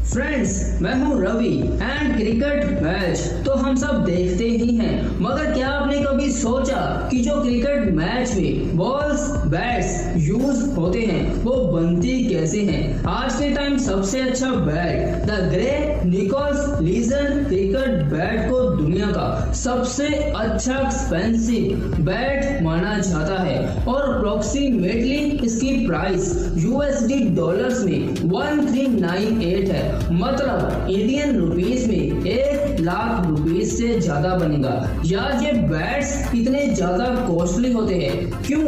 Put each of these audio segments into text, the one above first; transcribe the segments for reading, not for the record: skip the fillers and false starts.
Friends, मैं हूं Ravi and cricket match तो हम सब देखते ही हैं, मगर क्या आपने कभी सोचा कि जो क्रिकेट मैच में बॉल्स बैट्स यूज होते हैं वो बनती कैसे हैं? आज के टाइम सबसे अच्छा bat the grey Nichols legend cricket bat को दुनिया का सबसे अच्छा एक्सपेंसिव बैट माना जाता है और अप्रोक्सीमेटली इसकी प्राइस यूएसडी डॉलर्स में 1398 है, मतलब इंडियन रुपीस में 1,00,000 रुपीस से ज्यादा बनेगा। यार ये बैट्स इतने ज्यादा कॉस्टली होते हैं क्यों?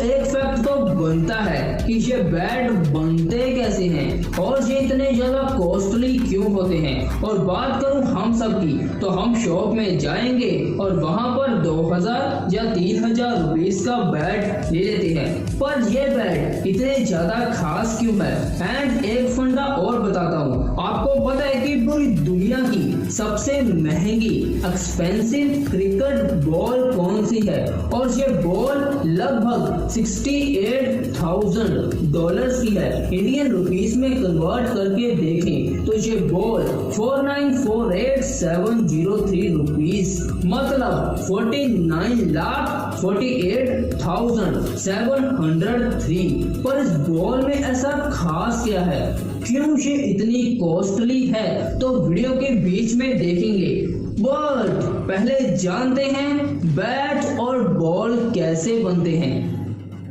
एक फैक्ट तो बनता है कि ये बैट बनते कैसे हैं और ये इतने ज्यादा कॉस्टली क्यों होते हैं। और बात करूं हम सब की तो हम शॉप में जाएंगे और वहां पर 2,000 या 3,000 रुपीस का बैट ले लेते हैं, पर ये बैट इतने ज्यादा खास क्यों है? एंड एक फंडा और बताता हूँ, आपको पता है कि पूरी दुनिया की सबसे महंगी एक्सपेंसिव क्रिकेट बॉल कौन सी है? और ये बॉल लगभग $68,000 की है। इंडियन रुपीस में कन्वर्ट करके देखें तो ये बॉल 49,48,703 रुपीस, मतलब 49,48,703। पर इस बॉल में ऐसा खास क्या है? क्यों ये इतनी कॉस्टली है? तो वीडियो के बीच में देखेंगे, बट पहले जानते हैं बैट और बॉल कैसे बनते हैं।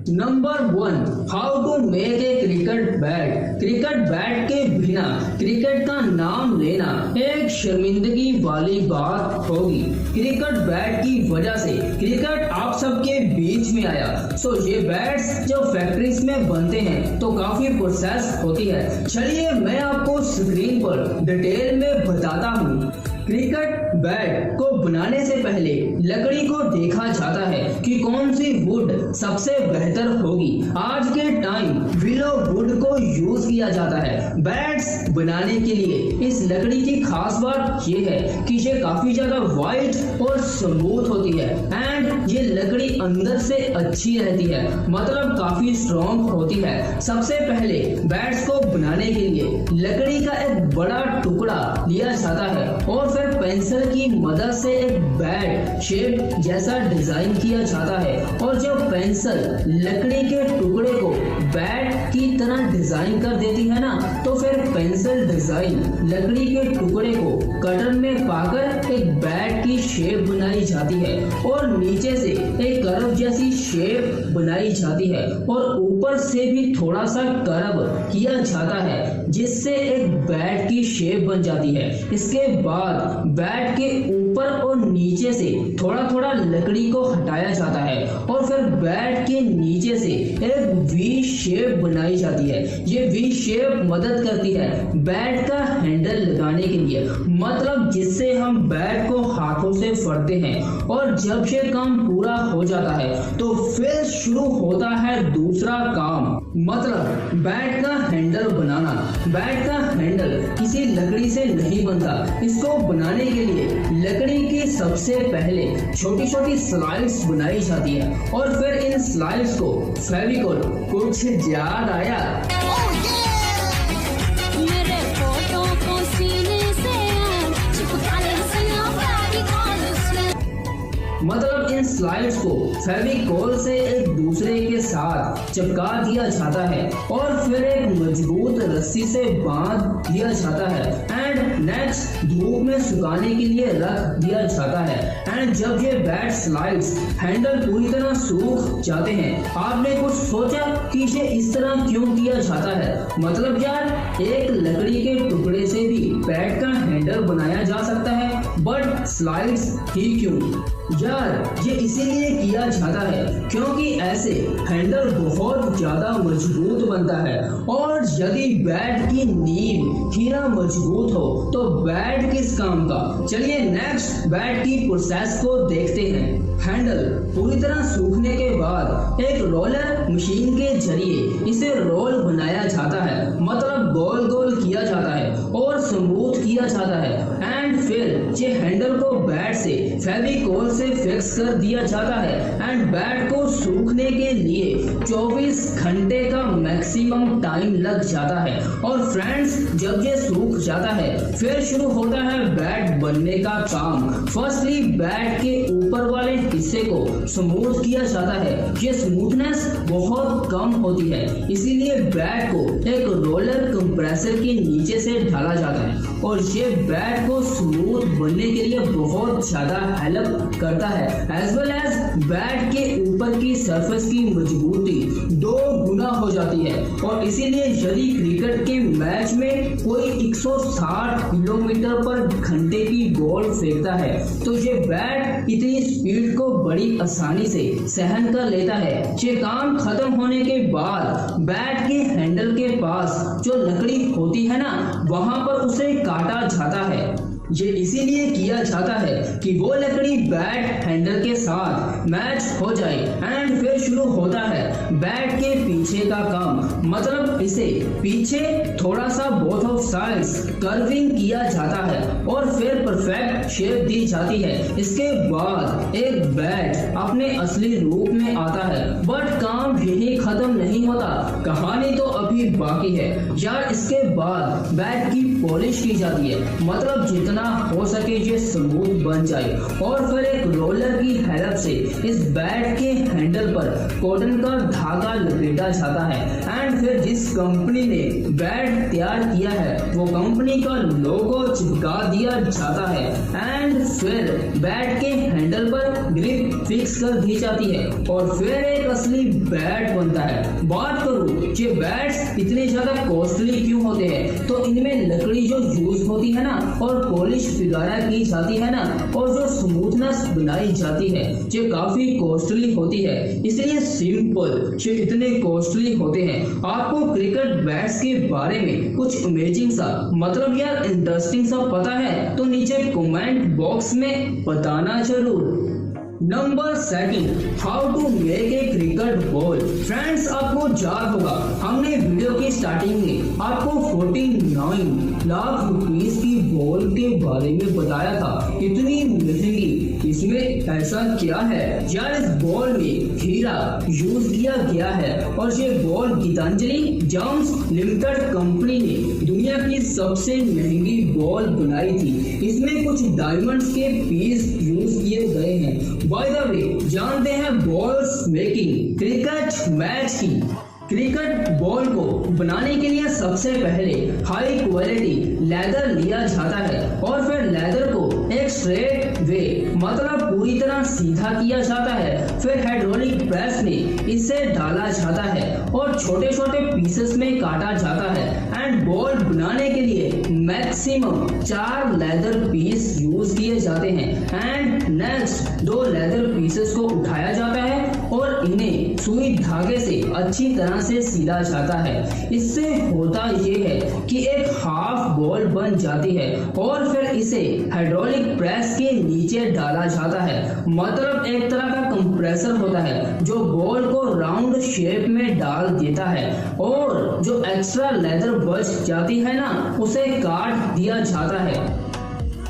Number 1, how to make a cricket bat. Cricket bat के बिना क्रिकेट का नाम लेना एक शर्मिंदगी वाली बात होगी। क्रिकेट बैट की वजह से क्रिकेट आप सबके बीच में आया। ये बैट्स जो फैक्ट्रीज में बनते हैं तो काफी प्रोसेस होती है। चलिए मैं आपको स्क्रीन पर डिटेल में बताता हूँ। क्रिकेट बैट को बनाने से पहले लकड़ी को देखा जाता है कि कौन सी वुड सबसे बेहतर होगी। आज के टाइम विलो वुड को यूज किया जाता है बैट्स बनाने के लिए। इस लकड़ी की खास बात ये है कि ये काफी ज्यादा वाइट और स्मूथ होती है एंड ये लकड़ी अंदर से अच्छी रहती है, मतलब काफी स्ट्रॉन्ग होती है। सबसे पहले बैट्स को बनाने के लिए लकड़ी का एक बड़ा टुकड़ा लिया जाता है और फिर पेंसिल की मदद से एक बैट शेप जैसा डिजाइन किया जाता है और जब पेंसिल लकड़ी के टुकड़े को बैट की तरह डिजाइन कर देती है ना, तो फिर पेंसिल डिजाइन लकड़ी के टुकड़े को कटर में पाकर एक बैट की शेप बनाई जाती है और नीचे से एक कर्व जैसी शेप बनाई जाती है और ऊपर से भी थोड़ा सा कर्व किया जाता है जिससे एक बैट की शेप बन जाती है। इसके बाद बैट के ऊपर और नीचे से थोड़ा थोड़ा लकड़ी को हटाया जाता है और फिर बैट के नीचे से एक वी शेप बनाई जाती है। ये वी शेप मदद करती है बैट का हैंडल लगाने के लिए, मतलब जिससे हम बैट को हाथों से फड़ते हैं। और जब ये काम पूरा हो जाता है तो फिर शुरू होता है दूसरा काम, मतलब बैट का हैंडल बनाना। बैट का हैंडल किसी लकड़ी से नहीं बनता। इसको बनाने के लिए लकड़ी की सबसे पहले छोटी छोटी स्लाइड्स बनाई जाती है और फिर इन स्लाइड्स को फेविकोल, कुछ याद आया? मतलब इन स्लाइड्स को फेविकोल से एक दूसरे के साथ चिपका दिया जाता है और फिर एक मजबूत रस्सी से बांध दिया जाता है एंड नेक्स्ट धूप में सुखाने के लिए रख दिया जाता है। एंड जब ये बैट स्लाइड्स हैंडल पूरी तरह सूख जाते हैं, आपने कुछ सोचा कि ये इस तरह क्यों किया जाता है? मतलब यार एक लकड़ी के टुकड़े से भी बैट का हैंडल बनाया जा सकता है, बट स्लाइड्स ही क्यों? यार ये इसीलिए किया जाता है क्योंकि ऐसे हैंडल बहुत ज्यादा मजबूत बनता है और यदि बैट की नींव ही ना मजबूत हो तो बैट किस काम का? चलिए नेक्स्ट बैट की प्रोसेस को देखते हैं। हैंडल पूरी तरह सूखने के बाद एक रोलर मशीन के जरिए इसे रोल बनाया जाता है, मतलब गोल गोल किया जाता है और स्मूथ किया जाता है एंड फिर ये हैंडल को बैट से फेविकोल से फिक्स कर दिया जाता है एंड बैट को सूखने के लिए 24 घंटे का मैक्सिमम टाइम लग जाता है। और फ्रेंड्स, जब ये सूख जाता है फिर शुरू होता है बैट बनने का काम। फर्स्टली बैट के ऊपर वाले हिस्से को स्मूथ किया जाता है। ये स्मूथनेस बहुत कम होती है, इसीलिए बैट को एक रोलर कंप्रेसर के नीचे से ढाला जाता है और ये बैट को स्मूथ बनने के लिए बहुत ज्यादा हेल्प करता है। एज वेल एज बैट के ऊपर की सरफेस की मजबूती 2 गुना हो जाती है और इसीलिए यदि क्रिकेट के मैच में कोई 160 किलोमीटर पर घंटे की बॉल फेंकता है तो ये बैट इतनी स्पीड को बड़ी आसानी से सहन कर लेता है। ये काम खत्म होने के बाद बैट के हैंडल के पास जो लकड़ी होती है ना, वहां पर उसे काटा जाता है। ये इसीलिए किया जाता है कि वो लकड़ी बैट हैंडल के साथ मैच हो जाए एंड फिर शुरू होता है बैट के पीछे का काम। मतलब इसे पीछे थोड़ा सा बोथ ऑफ साइड्स कर्विंग किया जाता है और फिर परफेक्ट शेप दी जाती है। इसके बाद एक बैट अपने असली रूप में आता है। बट काम यही खत्म नहीं होता, कहानी तो अभी बाकी है यार। इसके बाद बैट की पॉलिश की जाती है, मतलब जितना हो सके ये स्मूथ बन जाए और फिर एक रोलर की हेल्प से इस बैट के हैंडल पर कॉटन का धागा लपेटा जाता है एंड फिर जिस कंपनी ने बैट तैयार किया है वो कंपनी का लोगो चिपका दिया जाता है एंड फिर बैट के हैंडल पर ग्रिप फिक्स कर दी जाती है और फिर एक असली बैट बनता है। बात करूं ये बैट्स इतने ज्यादा कॉस्टली क्यों होते हैं, तो इनमें लकड़ी जो यूज होती है ना और पॉलिश वगैरह की जाती है ना और जो स्मूथनेस बनाई जाती है ये काफी कॉस्टली होती है। इसलिए सिंपल ये इतने कॉस्टली होते हैं। आपको क्रिकेट बैट्स के बारे में कुछ अमेजिंग सा, मतलब यार इंटरेस्टिंग सा पता है तो नीचे कमेंट बॉक्स में बताना जरूर। Number 2, how to make a cricket ball. Friends, आपको याद होगा हमने वीडियो की स्टार्टिंग में आपको 49 लाख रुपीस की बॉल के बारे में बताया था। इतनी महंगी, इसमें ऐसा क्या है यार, इस बॉल में हीरा यूज किया गया है और ये बॉल गीतांजलि जेम्स लिमिटेड कंपनी ने दुनिया की सबसे महंगी बॉल बनाई थी। इसमें कुछ डायमंड्स के पीस यूज किए गए हैं। बाय द वे, जानते हैं बॉल्स मेकिंग क्रिकेट मैच की। क्रिकेट बॉल को बनाने के लिए सबसे पहले हाई क्वालिटी लेदर लिया जाता है और फिर लेदर को एक स्ट्रेट वे, मतलब पूरी तरह सीधा किया जाता है। फिर हाइड्रोलिक प्रेस में इसे डाला जाता है और छोटे छोटे पीसेस में काटा जाता है एंड बॉल बनाने के लिए मैक्सिमम 4 लेदर पीस यूज किए जाते हैं एंड नेक्स्ट 2 लेदर पीसेस को उठाया जाता है और इन्हें सुई धागे से अच्छी तरह से सिला जाता है। इससे होता ये है कि एक हाफ बॉल बन जाती है और फिर इसे हाइड्रोलिक प्रेस के नीचे डाला जाता है। मतलब एक तरह का कंप्रेसर होता है जो बॉल को राउंड शेप में डाल देता है और जो एक्स्ट्रा लेदर बच जाती है ना उसे काट दिया जाता है।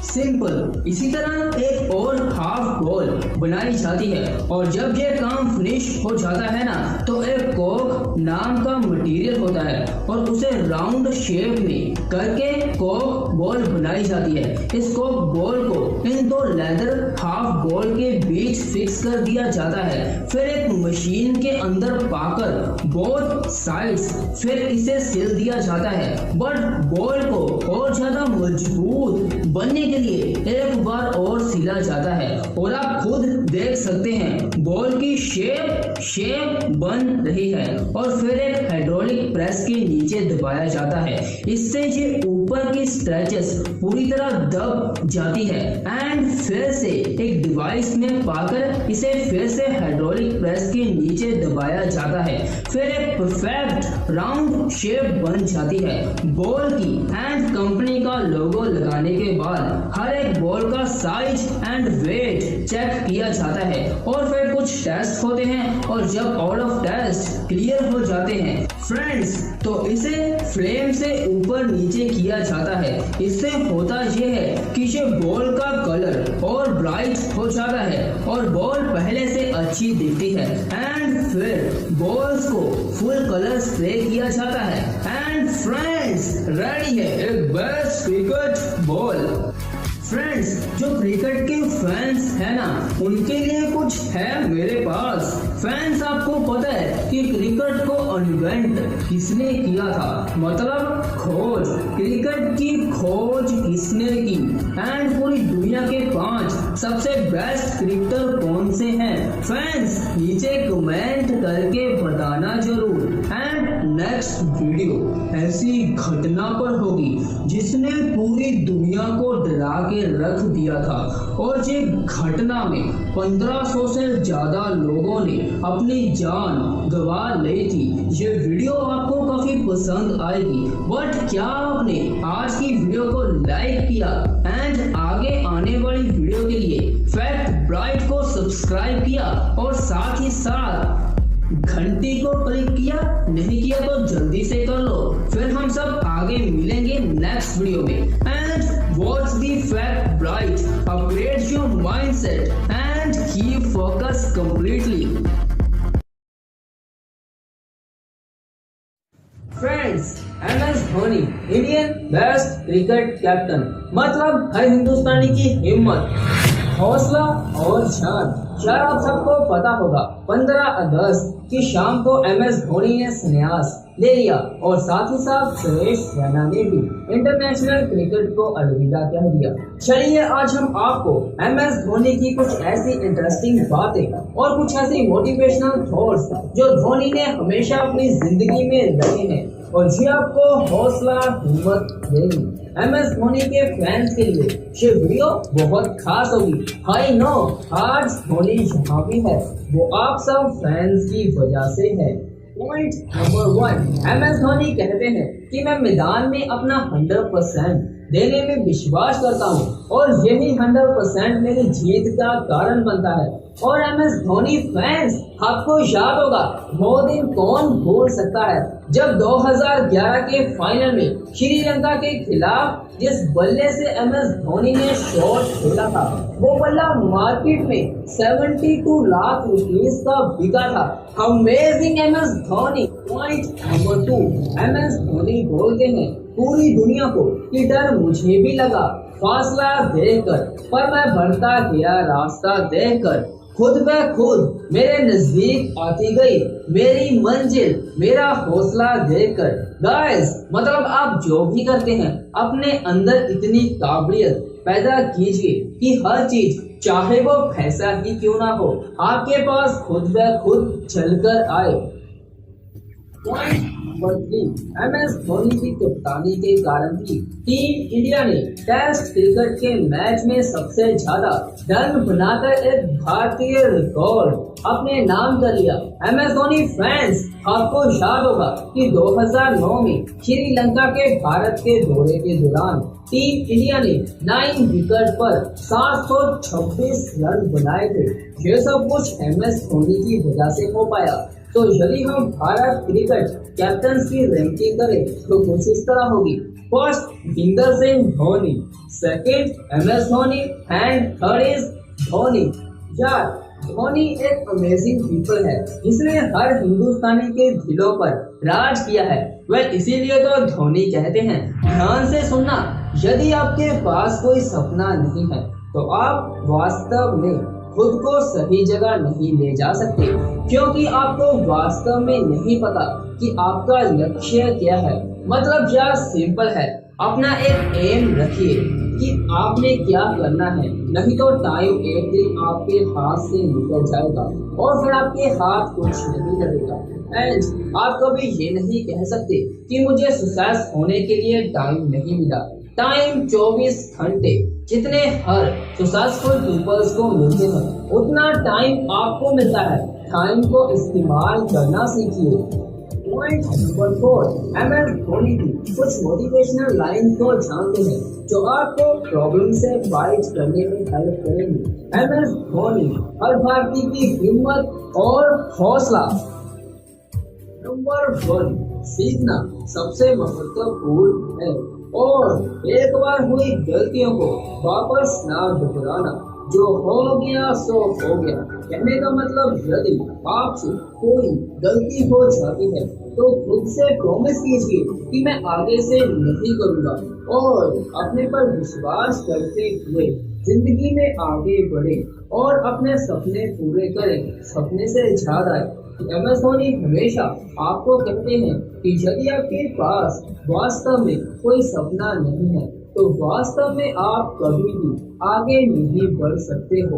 सिंपल। इसी तरह एक और हाफ बॉल बनाई जाती है और जब ये काम फिनिश हो जाता है ना तो एक कॉक नाम का मटेरियल होता है और उसे राउंड शेप में करके कॉक बॉल बनाई जाती है। इस कॉक बॉल को इन 2 लेदर हाफ बॉल के बीच फिक्स कर दिया जाता है। फिर एक मशीन के अंदर पाकर बोथ साइड्स फिर इसे सिल दिया जाता है। बट बॉल को और ज्यादा मजबूत बनने के लिए एक बार और सिला जाता है और आप खुद देख सकते हैं बॉल की शेप बन रही है और फिर एक हाइड्रोलिक प्रेस के नीचे दबाया जाता है। इससे ये ऊपर की स्ट्रेचेस पूरी तरह दब जाती है एंड फिर से एक डिवाइस में पाकर इसे फिर से हाइड्रोलिक प्रेस के नीचे दबाया जाता है। फिर एक परफेक्ट राउंड शेप बन जाती है बॉल की एंड कंपनी का लोगो लगाने के बाद हर एक बॉल का साइज एंड वेट चेक किया जाता है और फिर कुछ टेस्ट होते हैं और जब ऑल ऑफ टेस्ट क्लियर हो जाते हैं फ्रेंड्स तो इसे फ्लेम से ऊपर नीचे किया जाता है। इससे होता यह है कि ये बॉल का कलर और ब्राइट हो जाता है और बॉल पहले से अच्छी दिखती है एंड फिर बॉल्स को फुल कलर स्प्रे किया जाता है एंड फ्रेंड्स रेडी है एक बेस्ट क्रिकेट बॉल। फ्रेंड्स जो क्रिकेट के फैंस है ना उनके लिए कुछ है मेरे पास। फैंस आपको पता है कि क्रिकेट को इन्वेंट किसने किया था, मतलब खोज, क्रिकेट की खोज किसने की एंड पूरी दुनिया के 5 सबसे बेस्ट क्रिकेटर कौन से हैं फैंस नीचे कमेंट करके बताना जरूर। एंड नेक्स्ट वीडियो ऐसी घटना पर होगी जिसने पूरी दुनिया को डरा के रख दिया था और ये घटना में 1500 से ज्यादा लोगों ने अपनी जान गंवा ली थी। ये वीडियो आपको काफी पसंद आएगी बट क्या आपने आज की वीडियो को लाइक किया एंड आगे आने वाली वीडियो के लिए फैक्ट ब्राइट को सब्सक्राइब किया और साथ ही साथ घंटी को क्लिक किया? नहीं किया तो जल्दी से कर लो। फिर हम सब आगे मिलेंगे नेक्स्ट वीडियो में and watch the fact bright, upgrade your mindset and keep focus completely. Friends MS Dhoni Indian best cricket captain, मतलब हर हिंदुस्तानी की हिम्मत, हौसला और शान। शायद आप सबको पता होगा 15 अगस्त की शाम को MS धोनी ने संन्यास ले लिया और साथ ही साथ सुरेश रैना ने भी इंटरनेशनल क्रिकेट को अलविदा कह दिया। चलिए आज हम आपको MS धोनी की कुछ ऐसी इंटरेस्टिंग बातें और कुछ ऐसी मोटिवेशनल थॉट्स जो धोनी ने हमेशा अपनी जिंदगी में रखे हैं और ये आपको हौसला हिम्मत देगी। MS धोनी के फैंस के लिए ये वीडियो बहुत खास होगी। आई नो आज धोनी यहाँ भी है, वो आप सब फैंस की वजह से है। पॉइंट नंबर 1, MS धोनी कहते हैं कि मैं मैदान में अपना 100% देने में विश्वास करता हूँ और यही 100% मेरी जीत का कारण बनता है। और MS धोनी फैंस, आपको याद होगा वो दिन कौन भूल सकता है जब 2011 के फाइनल में श्रीलंका के खिलाफ जिस बल्ले से MS धोनी ने शॉट खेला था वो बल्ला मार्केट में 72 लाख रुपीस का बिका था। Amazing MS Dhoni. Point number 2, MS Dhoni बोलते हैं पूरी दुनिया को कि डर मुझे भी लगा फासला देखकर, पर मैं बढ़ता गया रास्ता देखकर, खुद ब खुद मेरे नजदीक आती गई मेरी मंजिल, मेरा हौसला देखकर। गाइस, मतलब आप जो भी करते हैं अपने अंदर इतनी काबिलियत पैदा कीजिए कि हर चीज चाहे वो पैसा ही क्यों ना हो आपके पास खुद ब खुद चलकर आए। पॉइंट नंबर 3, MS धोनी की कप्तानी के कारण ही टीम इंडिया ने टेस्ट क्रिकेट के मैच में सबसे ज्यादा रन बनाकर एक भारतीय रिकॉर्ड अपने नाम कर लिया। MS धोनी फैंस, आपको याद होगा कि 2009 में श्रीलंका के भारत के दौरे के दौरान टीम इंडिया ने 9 विकेट पर 726 रन बनाए थे। ये सब कुछ MS धोनी की वजह से हो पाया। तो यदि हम भारत क्रिकेट कैप्टन की रैंकिंग करें तो कुछ इस तरह होगी। First Mahendra Singh Dhoni, second MS Dhoni and third is Dhoni. यार, धोनी एक अमेजिंग पीपल है जिसने हर हिंदुस्तानी के दिलों पर राज किया है। इसीलिए तो धोनी कहते हैं, ध्यान से सुनना, यदि आपके पास कोई सपना नहीं है तो आप वास्तव में खुद को सही जगह नहीं ले जा सकते, क्योंकि आपको वास्तव में नहीं पता कि आपका लक्ष्य क्या है। मतलब क्या सिंपल है, अपना एक एम रखिए कि आपने क्या करना है, नहीं तो टाइम एक दिन आपके हाथ से निकल जाएगा और फिर आपके हाथ कुछ नहीं लगेगा। एंड आप कभी ये नहीं कह सकते कि मुझे सक्सेस होने के लिए टाइम नहीं मिला। टाइम 24 घंटे जितने हर सक्सेसफुल पीपल्स को मिलते हैं उतना टाइम आपको मिलता है। टाइम को इस्तेमाल करना सीखिए। Point number 4, MS Dhoni Dhoni की कुछ मोटिवेशनल लाइन को जानते हैं जो आपको प्रॉब्लम से फाइट करने में हेल्प करेंगे। MS धोनी, हर भारतीय की हिम्मत और हौसला। नंबर 1, सीखना सबसे महत्वपूर्ण है और एक बार हुई गलतियों को वापस ना दोहराना। जो हो गया सो हो गया। कहने का मतलब यदि आपसे कोई गलती हो जाती है तो खुद से प्रॉमिस कीजिए कि मैं आगे से नहीं करूंगा और अपने पर विश्वास करते हुए जिंदगी में आगे बढ़े और अपने सपने पूरे करें। सपने से ज्यादा MS धोनी हमेशा आपको कहते हैं कि यदि आपके पास वास्तव में कोई सपना नहीं है तो वास्तव में आप कभी भी आगे नहीं बढ़ सकते हो।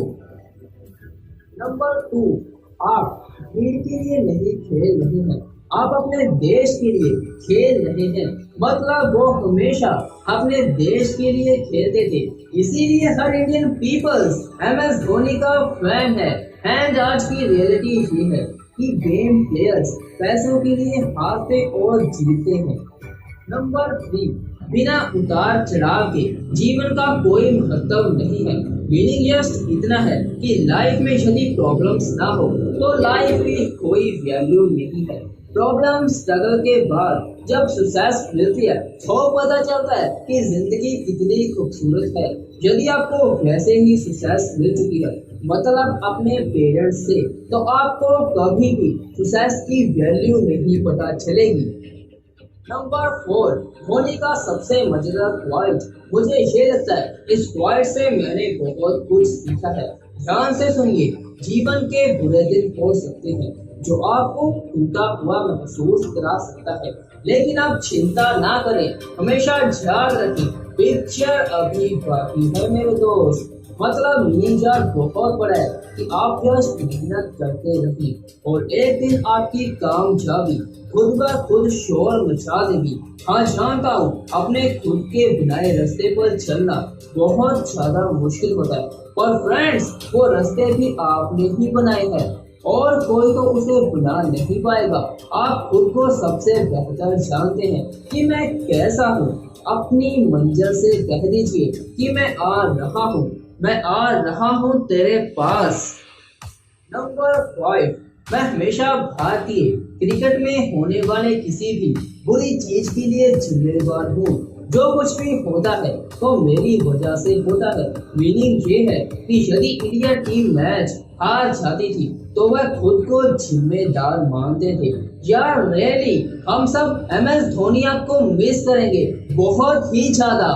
नंबर 2, आप भीड़ के लिए नहीं खेल रहे हैं, आप अपने देश के लिए खेल रहे हैं। मतलब वो हमेशा अपने देश के लिए खेलते थे, इसीलिए हर इंडियन पीपल्स MS धोनी का फैन है। एंड आज की रियलिटी ये है कि गेम प्लेयर्स पैसों के लिए हारते और जीतते हैं। नंबर 3, बिना उतार चढ़ाव के जीवन का कोई महत्व नहीं है। मीनिंग जस्ट इतना है कि लाइफ में यदि प्रॉब्लम्स ना हो तो लाइफ की कोई वैल्यू नहीं है। प्रॉब्लम स्ट्रगल के बाद जब सक्सेस मिलती है तो पता चलता है कि जिंदगी कितनी खूबसूरत है। यदि आपको वैसे ही सक्सेस मिल चुकी है मतलब अपने पेरेंट्स से, तो आपको कभी भी सक्सेस की वैल्यू नहीं पता चलेगी। नंबर 4, धोनी का सबसे मजेदार क्वाइट। मुझे ये लगता है इस क्वाइट से मैंने बहुत कुछ सीखा है। ध्यान से सुनिए। जीवन के बुरे दिन हो सकते हैं जो आपको टूटा हुआ महसूस करा सकता है, लेकिन आप चिंता ना करें, हमेशा याद रखें पिक्चर अभी बाकी है मेरे दोस्त। मतलब मीनिंग बहुत बड़ा है कि आप जस्ट मेहनत करते रहें और एक दिन आपकी कामयाबी खुद ब खुद शोर मचा देगी। हाँ जानता हूँ अपने खुद के बनाए रास्ते पर चलना बहुत ज्यादा मुश्किल होता है, पर फ्रेंड्स वो रास्ते भी आपने ही बनाए हैं और कोई तो उसे बना नहीं पाएगा। आप खुद को सबसे बेहतर जानते हैं कि मैं कैसा हूँ। अपनी मंजिल से कह दीजिए कि मैं आ रहा हूँ तेरे पास। नंबर 5, मैं हमेशा भारतीय क्रिकेट में होने वाले किसी भी बुरी चीज के लिए जिम्मेदार हूँ। जो कुछ भी होता है तो मेरी वजह से होता है। मीनिंग ये है कि यदि इंडिया टीम मैच हार जाती थी तो वह खुद को जिम्मेदार मानते थे। यार रियली हम सब MS धोनी को मिस करेंगे बहुत ही ज्यादा।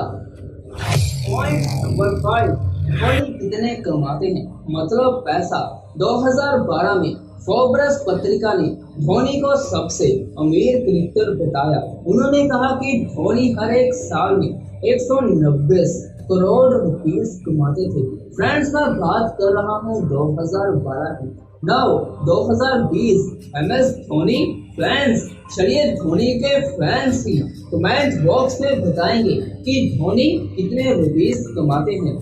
पॉइंट नंबर 5, धोनी कितने कमाते हैं मतलब पैसा। 2012 में फोर्ब्स पत्रिका ने धोनी को सबसे अमीर क्रिकेटर बताया। उन्होंने कहा कि धोनी हर एक साल में 190 करोड़ रुपीस कमाते थे। फ्रेंड्स मैं बात कर रहा हूँ 2012 की। Now 2020 MS Dhoni fans. चलिए धोनी के फैंस ही कमेंट बॉक्स में बताएंगे कि धोनी कितने रुपीस कमाते हैं।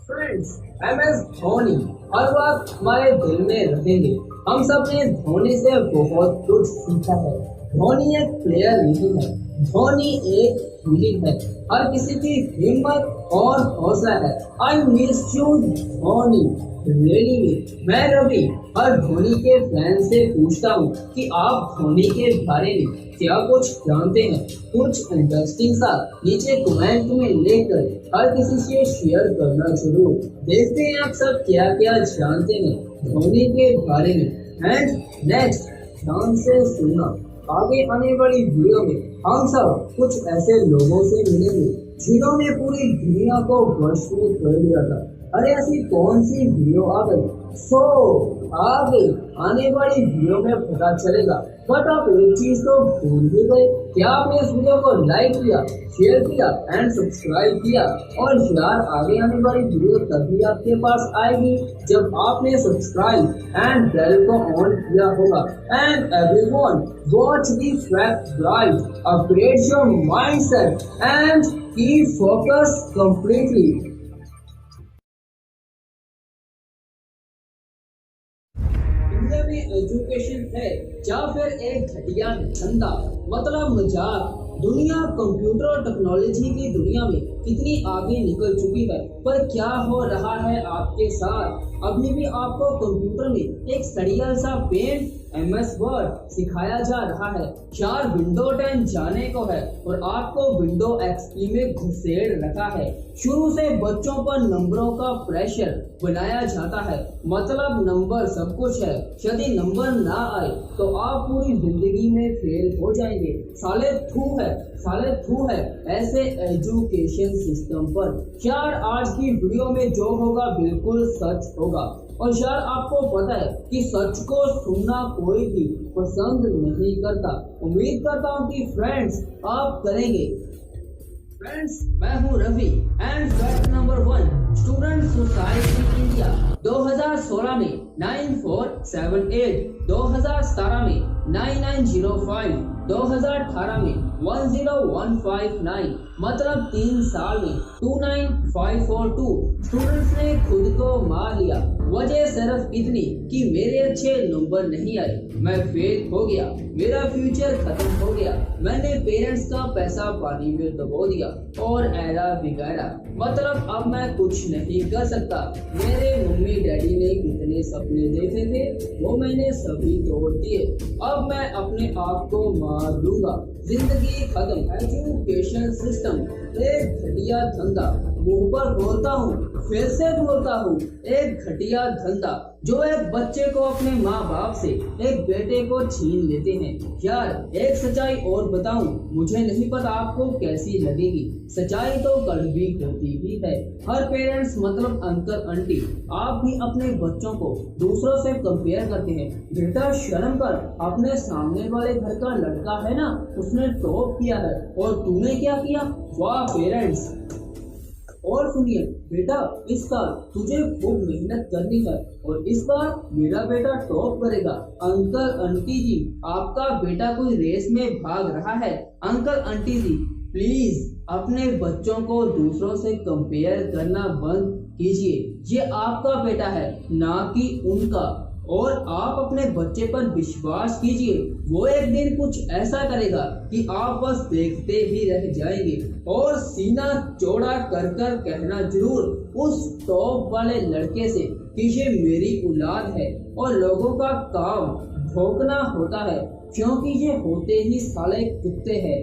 फ्रेंड्स MS धोनी हर वक्त हमारे दिल में रहेंगे। हम सब ने धोनी से बहुत कुछ सीखा है। धोनी एक प्लेयर नहीं है, धोनी एक फीलिंग है, हर किसी की हिम्मत और हौसला है। I miss you Dhoni really. मैं रवि हर धोनी के फैन से पूछता हूँ कि आप धोनी के बारे में क्या कुछ जानते हैं। कुछ इंटरेस्टिंग सा नीचे कमेंट में लिखकर हर किसी से शेयर करना जरूर। देखते हैं आप सब क्या क्या जानते हैं धोनी के बारे में। एंड नेक्स्ट ध्यान से सुनना, आगे आने वाली वीडियो में हम सब कुछ ऐसे लोगों से मिलेंगे जिन्होंने पूरी दुनिया को वश में कर लिया था। अरे ऐसी कौन सी वीडियो आ गई? आगे आने वाली वीडियो में पता चलेगा। बट आप एक चीज तो भूल ही गए, क्या आपने इस वीडियो को लाइक किया, शेयर किया एंड सब्सक्राइब किया? और यार आगे आने वाली वीडियो तभी आपके पास आएगी जब आपने सब्सक्राइब एंड बेल को ऑन किया होगा। And everyone watch the fact right, upgrade your mindset and keep focus completely. Education है या फिर एक घटिया धंधा मतलब मजाक, दुनिया कंप्यूटर और टेक्नोलॉजी की दुनिया में कितनी आगे निकल चुकी है, पर क्या हो रहा है आपके साथ? अभी भी आपको कंप्यूटर में एक सड़िया सा पेंट MS वर्ड सिखाया जा रहा है। यार विंडो 10 जाने को है और आपको विंडो XP में घुसेड़ रखा है। शुरू से बच्चों पर नंबरों का प्रेशर बनाया जाता है, मतलब नंबर सब कुछ है, यदि नंबर ना आए तो आप पूरी जिंदगी में फेल हो जाएंगे। साले थू है ऐसे एजुकेशन सिस्टम पर। यार आज की वीडियो में जो होगा बिल्कुल सच होगा, और यार आपको पता है कि सच को सुनना कोई भी पसंद नहीं करता। उम्मीद करता हूँ कि फ्रेंड्स आप करेंगे। फ्रेंड्स, मैं हूँ Ravi and fact number 1, student suicide in India 2016 में 9478, 2017 में 9905, 2018 में 10159, मतलब 3 साल में 29542 स्टूडेंट्स ने खुद को मार लिया। वजह सिर्फ इतनी कि मेरे अच्छे नंबर नहीं आए, मैं फेल हो गया, मेरा फ्यूचर खत्म हो गया, मैंने पेरेंट्स का पैसा पानी में डुबो दिया और ऐरा बिगाड़ा, मतलब अब मैं कुछ नहीं कर सकता। मेरे मम्मी डैडी ने कितने सपने देखे थे वो मैंने सभी तोड़ दिए, अब मैं अपने आप को मार दूंगा, जिंदगी खत्म। एजुकेशन सिस्टम एक घटिया धंधा, मुंह पर बोलता हूँ फिर से बोलता हूँ, एक घटिया धंधा जो एक बच्चे को अपने माँ बाप से एक बेटे को छीन लेते हैं। यार एक सच्चाई और बताऊं, मुझे नहीं पता आपको कैसी लगेगी, सच्चाई तो कड़वी होती ही है। हर पेरेंट्स मतलब अंकल आंटी आप भी अपने बच्चों को दूसरों से कंपेयर करते हैं। बेटा शर्म कर, अपने सामने वाले घर का लड़का है ना, उसने टॉप किया है और तूने क्या किया? वाह पेरेंट्स। और सुनिए बेटा, इस बार तुझे खूब मेहनत करनी है और इस बार मेरा बेटा टॉप करेगा। अंकल आंटी जी, आपका बेटा कोई रेस में भाग रहा है। अंकल आंटी जी प्लीज अपने बच्चों को दूसरों से कंपेयर करना बंद कीजिए, ये आपका बेटा है ना कि उनका, और आप अपने बच्चे पर विश्वास कीजिए, वो एक दिन कुछ ऐसा करेगा कि आप बस देखते ही रह जाएंगे। और सीना चौड़ा कर कर कहना जरूर उस टॉप वाले लड़के से कि ये मेरी औलाद है, और लोगों का काम भौंकना होता है क्योंकि ये होते ही साले कुत्ते हैं।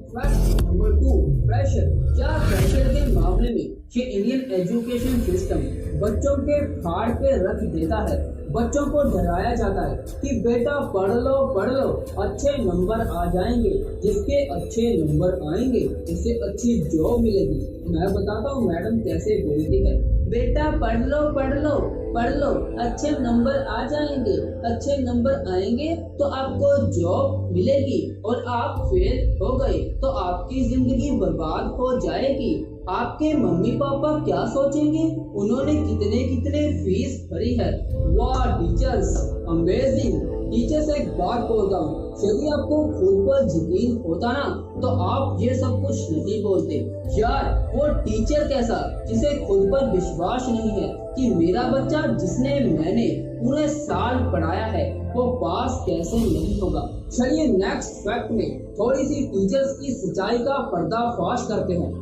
Fact number 2, pressure. क्या प्रेशर के मामले में ये इंडियन एजुकेशन सिस्टम बच्चों के फाड़ पे रख देता है। बच्चों को डराया जाता है कि बेटा पढ़ लो, अच्छे नंबर आ जाएंगे, जिसके अच्छे नंबर आएंगे उसे अच्छी जॉब मिलेगी। मैं बताता हूँ मैडम कैसे बोलती है, बेटा पढ़ लो, अच्छे नंबर आ जाएंगे, अच्छे नंबर आएंगे तो आपको जॉब मिलेगी, और आप फेल हो गए तो आपकी जिंदगी बर्बाद हो जाएगी। आपके मम्मी पापा क्या सोचेंगे? उन्होंने कितने फीस भरी है। वाह टीचर्स, अमेजिंग। टीचर्स एक बात बोलता हूँ, यदि आपको खुद पर यकीन होता ना तो आप ये सब कुछ नहीं बोलते। यार वो टीचर कैसा जिसे खुद पर विश्वास नहीं है कि मेरा बच्चा जिसने मैंने पूरे साल पढ़ाया है वो पास कैसे नहीं होगा। चलिए नेक्स्ट फैक्ट में थोड़ी सी टीचर्स की सच्चाई का पर्दाफाश करते हैं।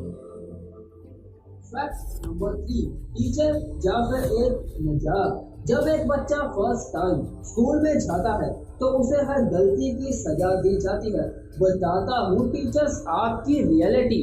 फैक्ट नंबर 3, टीचर या फिर एक मजाक। जब एक बच्चा फर्स्ट टाइम स्कूल में जाता है तो उसे हर गलती की सजा दी जाती है। बताता हूँ टीचर्स आपकी रियलिटी।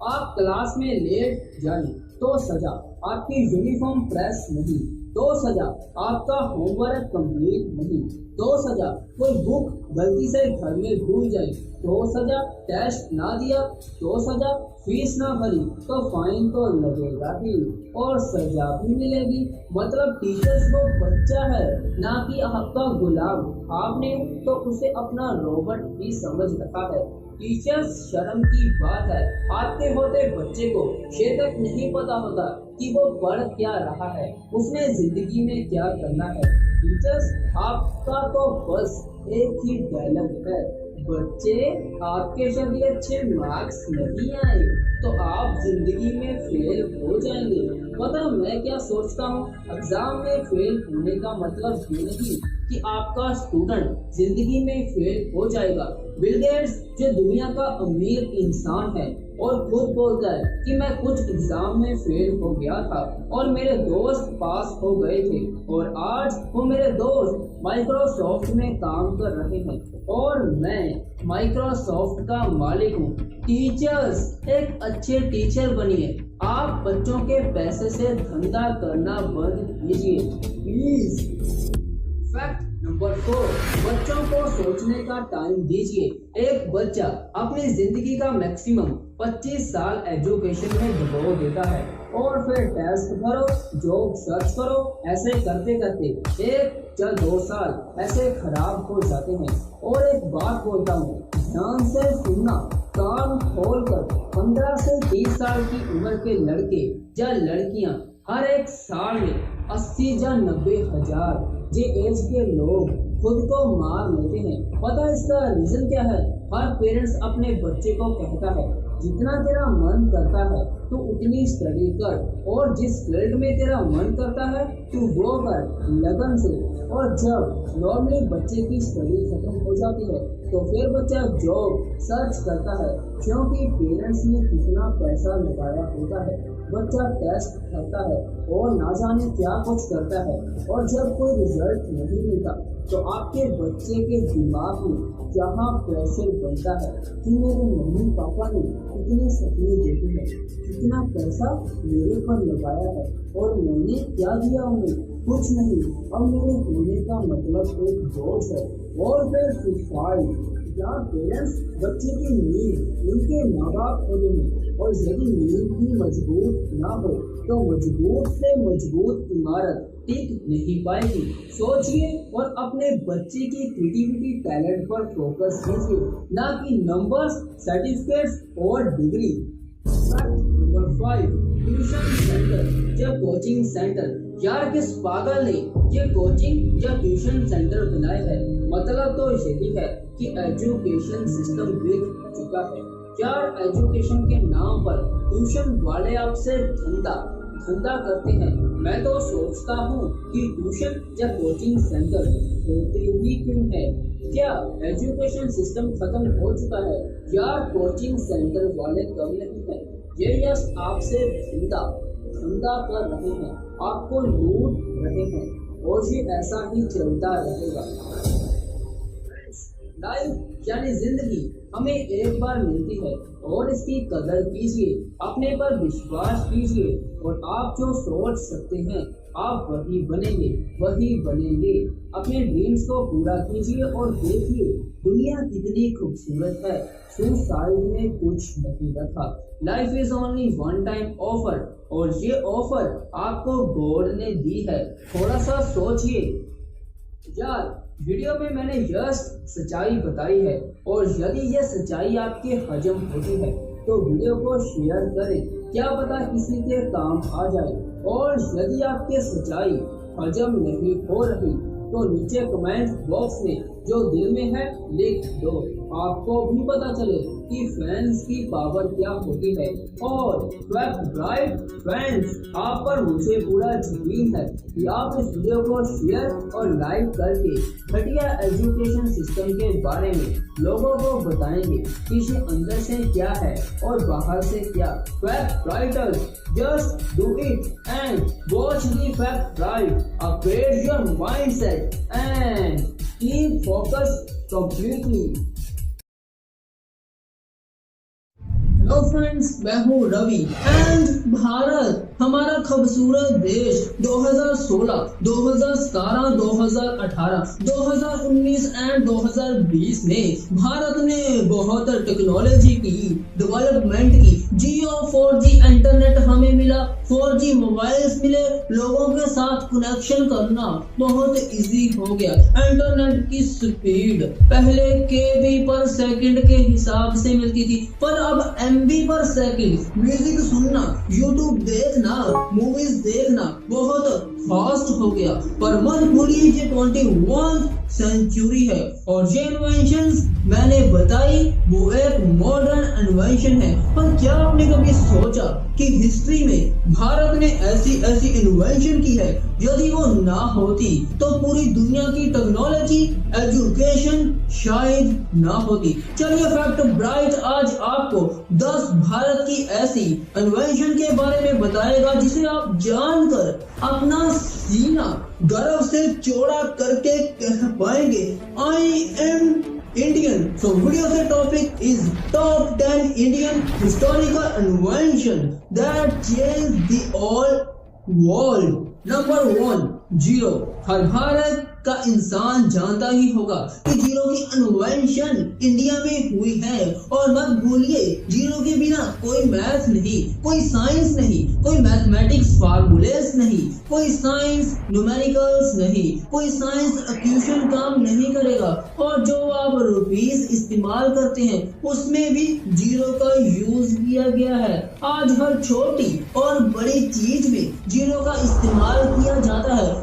आप क्लास में लेट जाए तो सजा, आपकी यूनिफॉर्म प्रेस नहीं तो सजा, आपका होमवर्क कंप्लीट नहीं तो सजा, कोई बुक गलती से घर में भूल जाए तो सजा, टेस्ट ना दिया तो सजा, फीस ना भरी तो फाइन तो लगेगा ही और सजा भी मिलेगी। मतलब टीचर्स वो बच्चा है ना कि आपका गुलाम। आपने तो उसे अपना रोबोट ही समझ रखा है। टीचर्स शर्म की बात है, आपके होते बच्चे को ये तक नहीं पता होता कि वो पढ़ क्या रहा है, उसने जिंदगी में क्या करना है। टीचर्स आपका तो बस एक ही डायलॉग है, बच्चे आपके यदि अच्छे मार्क्स नहीं आए तो आप जिंदगी में फेल हो जाएंगे। पता मैं क्या सोचता हूँ, एग्जाम में फेल होने का मतलब ये नहीं कि आपका स्टूडेंट जिंदगी में फेल हो जाएगा। बिल गेट्स जो दुनिया का अमीर इंसान है और खुद बोलता है कि मैं कुछ एग्जाम में फेल हो गया था और मेरे दोस्त पास हो गए थे और आज वो मेरे दोस्त माइक्रोसॉफ्ट में काम कर रहे हैं और मैं माइक्रोसॉफ्ट का मालिक हूँ। टीचर्स एक अच्छे टीचर बनिए। आप बच्चों के पैसे से धंधा करना बंद कीजिए प्लीज। फैक्ट नंबर 4, बच्चों को सोचने का टाइम दीजिए। एक बच्चा अपनी जिंदगी का मैक्सिमम 25 साल एजुकेशन में डुबो देता है और फिर टेस्ट भरो, जॉब सर्च करो, ऐसे करते करते 1 या 2 साल ऐसे खराब हो जाते हैं। और एक बात बोलता हूँ, ध्यान से सुनना, कान खोलकर 15 से 30 साल की उम्र के लड़के या लड़कियां हर एक साल में 80 या 90 हजार जे एज के लोग खुद को मार लेते हैं। पता इसका रीजन क्या है? हर पेरेंट्स अपने बच्चे को कहता है जितना तेरा मन करता है तू उतनी स्टडी कर और जिस फील्ड में तेरा मन करता है तू वो कर लगन से। और जब नॉर्मली बच्चे की स्टडी खत्म हो जाती है तो फिर बच्चा जॉब सर्च करता है क्योंकि पेरेंट्स ने कितना पैसा लगाया होता है। बच्चा टेस्ट करता है और ना जाने क्या कुछ करता है और जब कोई रिजल्ट नहीं मिलता तो आपके बच्चे के दिमाग में जहाँ प्रेशर बनता है कि मेरे मम्मी पापा ने कितने सपने देखे हैं, कितना पैसा मेरे पर लगाया है और मैंने क्या दिया उन्हें, कुछ नहीं। अब मेरे होने का मतलब एक बोझ है। और फिर सुसाइड। यार पेरेंट्स बच्चे की नींव उनके माँ बाप होते हैं और यदि नींव भी मजबूत ना हो तो मजबूत से मजबूत इमारत टिक नहीं पाएगी। सोचिए और अपने बच्चे की क्रिएटिविटी टैलेंट पर फोकस कीजिए, ना कि नंबर्स, सर्टिफिकेट्स और डिग्री। नंबर 5, ट्यूशन सेंटर या कोचिंग सेंटर। यार किस पागल ने ये कोचिंग या ट्यूशन सेंटर बनाए हैं? मतलब तो यही है कि एजुकेशन सिस्टम बिक चुका है। यार एजुकेशन के नाम पर ट्यूशन वाले आपसे धंधा करते हैं। मैं तो सोचता हूँ कि ट्यूशन या कोचिंग सेंटर होते ही क्यों है? क्या एजुकेशन सिस्टम खत्म हो चुका है? यार कोचिंग सेंटर वाले कम नहीं है, ये यस आपसे धंधा कर रहे हैं, आपको लूट रहे हैं और ये ऐसा ही चलता रहेगा। लाइफ यानी जिंदगी हमें एक बार मिलती है और इसकी कदर कीजिए, अपने पर विश्वास कीजिए और आप जो सोच सकते हैं आप वही बनेंगे। अपने ड्रीम्स को पूरा कीजिए और देखिए दुनिया कितनी खूबसूरत है। सुसाइड में कुछ नहीं रखा। Life is only one time offer और ये ऑफर आपको गॉड ने दी है। थोड़ा सा सोचिए। यार वीडियो में मैंने जस्ट सच्चाई बताई है और यदि यह सच्चाई आपके हजम होती है तो वीडियो को शेयर करें, क्या पता किसी के काम आ जाए। और यदि आपके सच्चाई हजम नहीं हो रही तो नीचे कमेंट बॉक्स में जो दिल में है लिख दो, आपको भी पता चले कि फैंस की पावर क्या होती है। और फ्रेंड्स, आप पर मुझे पूरा यकीन है कि आप इस वीडियो को शेयर और लाइक करके घटिया एजुकेशन सिस्टम के बारे में लोगों को बताएंगे कि ये अंदर से क्या है और बाहर से क्या। Fact writers, just do it and watch the fact right, upgrade your mindset and keep focused completely. Hello friends, मैं हूँ रवि एंड भारत हमारा खूबसूरत देश 2016, 2017, 2018, 2019 एंड 2020 में भारत ने बहुत टेक्नोलॉजी की डेवलपमेंट की। जियो 4G इंटरनेट हमें मिला, 4G मोबाइल्स मिले, लोगों के साथ कनेक्शन करना बहुत इजी हो गया। इंटरनेट की स्पीड पहले KB पर सेकंड के हिसाब से मिलती थी, पर अब MB पर सेकंड। म्यूजिक सुनना, यूट्यूब देखना, मूवीज देखना बहुत फास्ट हो गया। पर मत भूलिए ये 21 सेंचुरी है और ये इन्वेंशंस मैंने बताई वो एक मॉडर्न इन्वेंशन है। पर क्या आपने कभी सोचा कि हिस्ट्री में भारत ने ऐसी इन्वेंशन की है, यदि वो ना होती तो पूरी दुनिया की टेक्नोलॉजी, एजुकेशन शायद ना होती। चलिए फैक्ट ब्राइट आज आपको 10 भारत की ऐसी इन्वेंशन के बारे में बताएगा जिसे आप जानकर अपना सीना गर्व से चौड़ा करके कह पाएंगे, I am Indian. So video से topic is top 10 Indian historical invention that changed the all world. Number 1, zero. हर भारत का इंसान जानता ही होगा कि जीरो की इन्वेंशन इंडिया में हुई है। और मत भूलिए, जीरो के बिना कोई मैथ नहीं, कोई साइंस नहीं, कोई मैथमेटिक्स फार्मूलेस नहीं, कोई साइंस न्यूमेरिकल्स नहीं, कोई साइंस इक्वेशन काम नहीं करेगा। और जो आप रुपीस इस्तेमाल करते हैं उसमें भी जीरो का यूज किया गया है। आज हर छोटी और बड़ी चीज में जीरो का इस्तेमाल किया जाता है।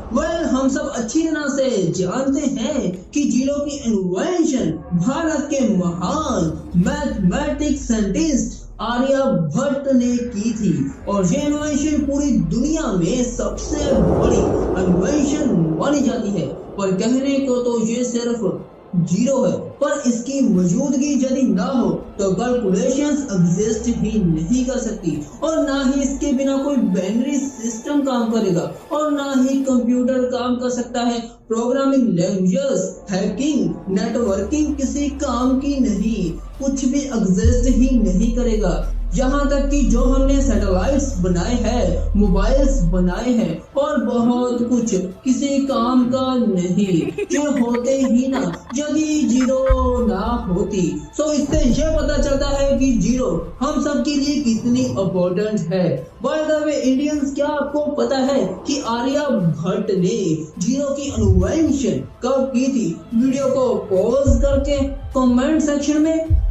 हम सब अच्छी तरह से जानते हैं कि जीरो की इन्वेंशन भारत के महान मैथमेटिक्स साइंटिस्ट आर्यभट्ट ने की थी। और ये इन्वेंशन पूरी दुनिया में सबसे बड़ी इन्वेंशन मानी जाती है। पर कहने को तो ये सिर्फ जीरो है, पर इसकी मौजूदगी यदि ना हो तो कैलकुलेशंस एग्जिस्ट ही नहीं कर सकती। और ना ही इसके बिना कोई बाइनरी सिस्टम काम करेगा, और ना ही कंप्यूटर काम कर सकता है। प्रोग्रामिंग लैंग्वेजेस, हैकिंग, नेटवर्किंग किसी काम की नहीं, कुछ भी एग्जिस्ट ही नहीं करेगा। यहाँ तक कि जो हमने सैटेलाइट्स बनाए हैं, मोबाइल्स बनाए हैं और बहुत कुछ किसी काम का नहीं, ये होते ही ना यदि जीरो ना होती। सो इससे ये पता चलता है कि जीरो हम सब के लिए कितनी इम्पोर्टेंट है। बाय द वे इंडियंस, क्या आपको पता है कि आर्यभट्ट ने जीरो की इन्वेंशन कब की थी? वीडियो को पॉज करके कमेंट सेक्शन में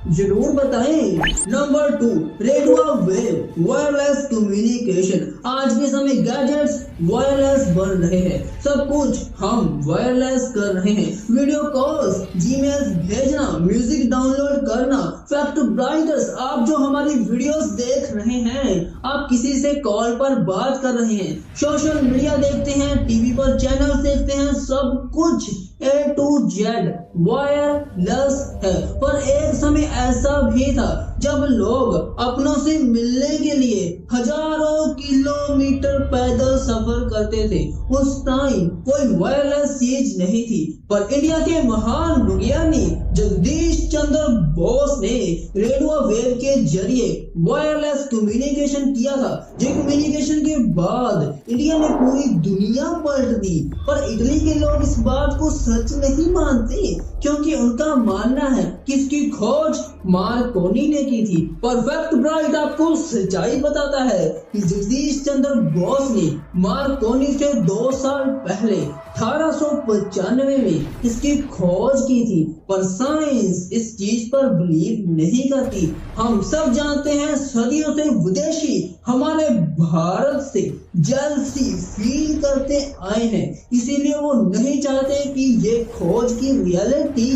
जरूर बताएं। Number 2, radio wave wireless communication. आज के समय गैजेट्स वायरलेस बन रहे हैं, सब कुछ हम वायरलेस कर रहे हैं। वीडियो कॉल्स, जीमेल्स भेजना, म्यूजिक डाउनलोड करना। फैक्ट ब्राइटर्स, आप जो हमारी वीडियोस देख रहे हैं, आप किसी से कॉल पर बात कर रहे हैं, सोशल मीडिया देखते हैं, टीवी पर चैनल देखते हैं, सब कुछ A to Z वायरलेस है। पर एक समय ऐसा भी था जब लोग अपनों से मिलने के लिए हजारों किलोमीटर पैदल सफर करते थे। उस टाइम कोई वायरलेस चीज नहीं थी, पर इंडिया के महान विज्ञानी जगदीश चंद्र बोस ने रेडियो वेव के जरिए वायरलेस कम्युनिकेशन किया था। ये कम्युनिकेशन के बाद इंडिया ने पूरी दुनिया पलट दी। पर इटली के लोग इस बात को सच नहीं मानते, क्योंकि उनका मानना है कि इसकी खोज मार्कोनी ने की थी। परफेक्ट ब्राइट आपको सच्चाई बताता है कि जगदीश चंद्र बोस ने मार्कोनी से 2 साल पहले 1895 में इसकी खोज की थी। पर साइंस इस चीज पर बिलीव नहीं करती। हम सब जानते हैं सदियों से विदेशी हमारे भारत से जेलसी फील करते आए हैं, इसीलिए वो नहीं चाहते कि ये खोज की रियलिटी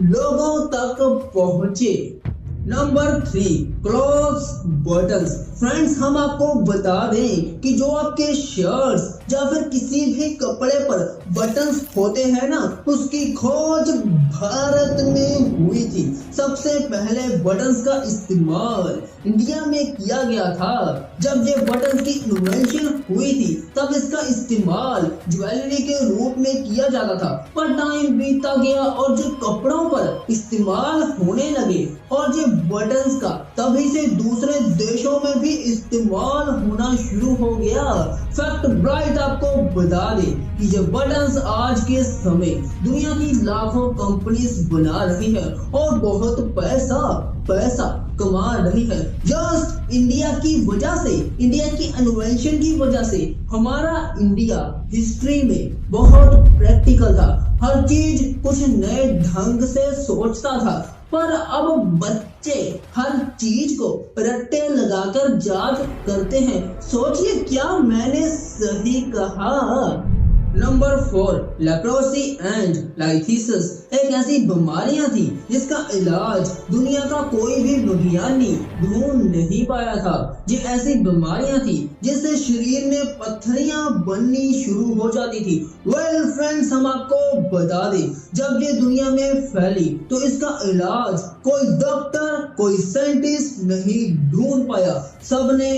लोगों तक पहुंचे। Number 3, clothes buttons. फ्रेंड्स, हम आपको बता दें कि जो आपके शर्ट्स या फिर किसी भी कपड़े पर बटन्स होते हैं ना, उसकी खोज भारत में हुई थी। सबसे पहले बटन्स का इस्तेमाल इंडिया में किया गया था। जब ये बटन्स की इन्वेंशन हुई थी तब इसका इस्तेमाल ज्वेलरी के रूप में किया जाता था। पर टाइम बीतता गया और जो कपड़ों पर इस्तेमाल होने लगे और ये बटन्स का तभी से दूसरे देशों में भी इस्तेमाल होना शुरू हो गया। फैक्ट ब्राइट आपको बता दे कि ये बटन्स आज के समय दुनिया की लाखों कंपनीज बना रही है और बहुत पैसा कमा रही है। जस्ट इंडिया की वजह से, इंडिया की इन्वेंशन की वजह से। हमारा इंडिया हिस्ट्री में बहुत प्रैक्टिकल था, हर चीज कुछ नए ढंग से सोचता था। पर अब बच्चे हर चीज को रट्टे लगाकर याद करते हैं। सोचिए, क्या मैंने सही कहा? नंबर 4, लेप्रोसी एंड लाइथीसिस एक ऐसी बीमारियां थी जिसका इलाज दुनिया का कोई भी विज्ञानी ढूंढ नहीं पाया था। ये ऐसी बीमारियां थी जिससे शरीर में पत्थरियां बननी शुरू हो जाती थी। वेल फ्रेंड्स, हम आपको बता दें, जब ये दुनिया में फैली तो इसका इलाज कोई डॉक्टर, कोई साइंटिस्ट नहीं ढूंढ पाया। सबने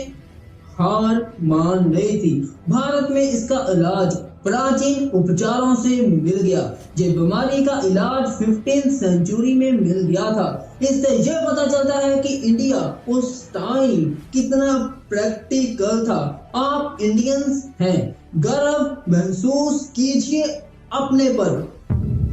हार मान ली थी। भारत में इसका इलाज प्राचीन उपचारों से मिल गया। ये बीमारी का इलाज 15th सेंचुरी में मिल गया था। इससे यह पता चलता है कि इंडिया उस टाइम कितना प्रैक्टिकल था। आप इंडियंस हैं, गर्व महसूस कीजिए अपने पर।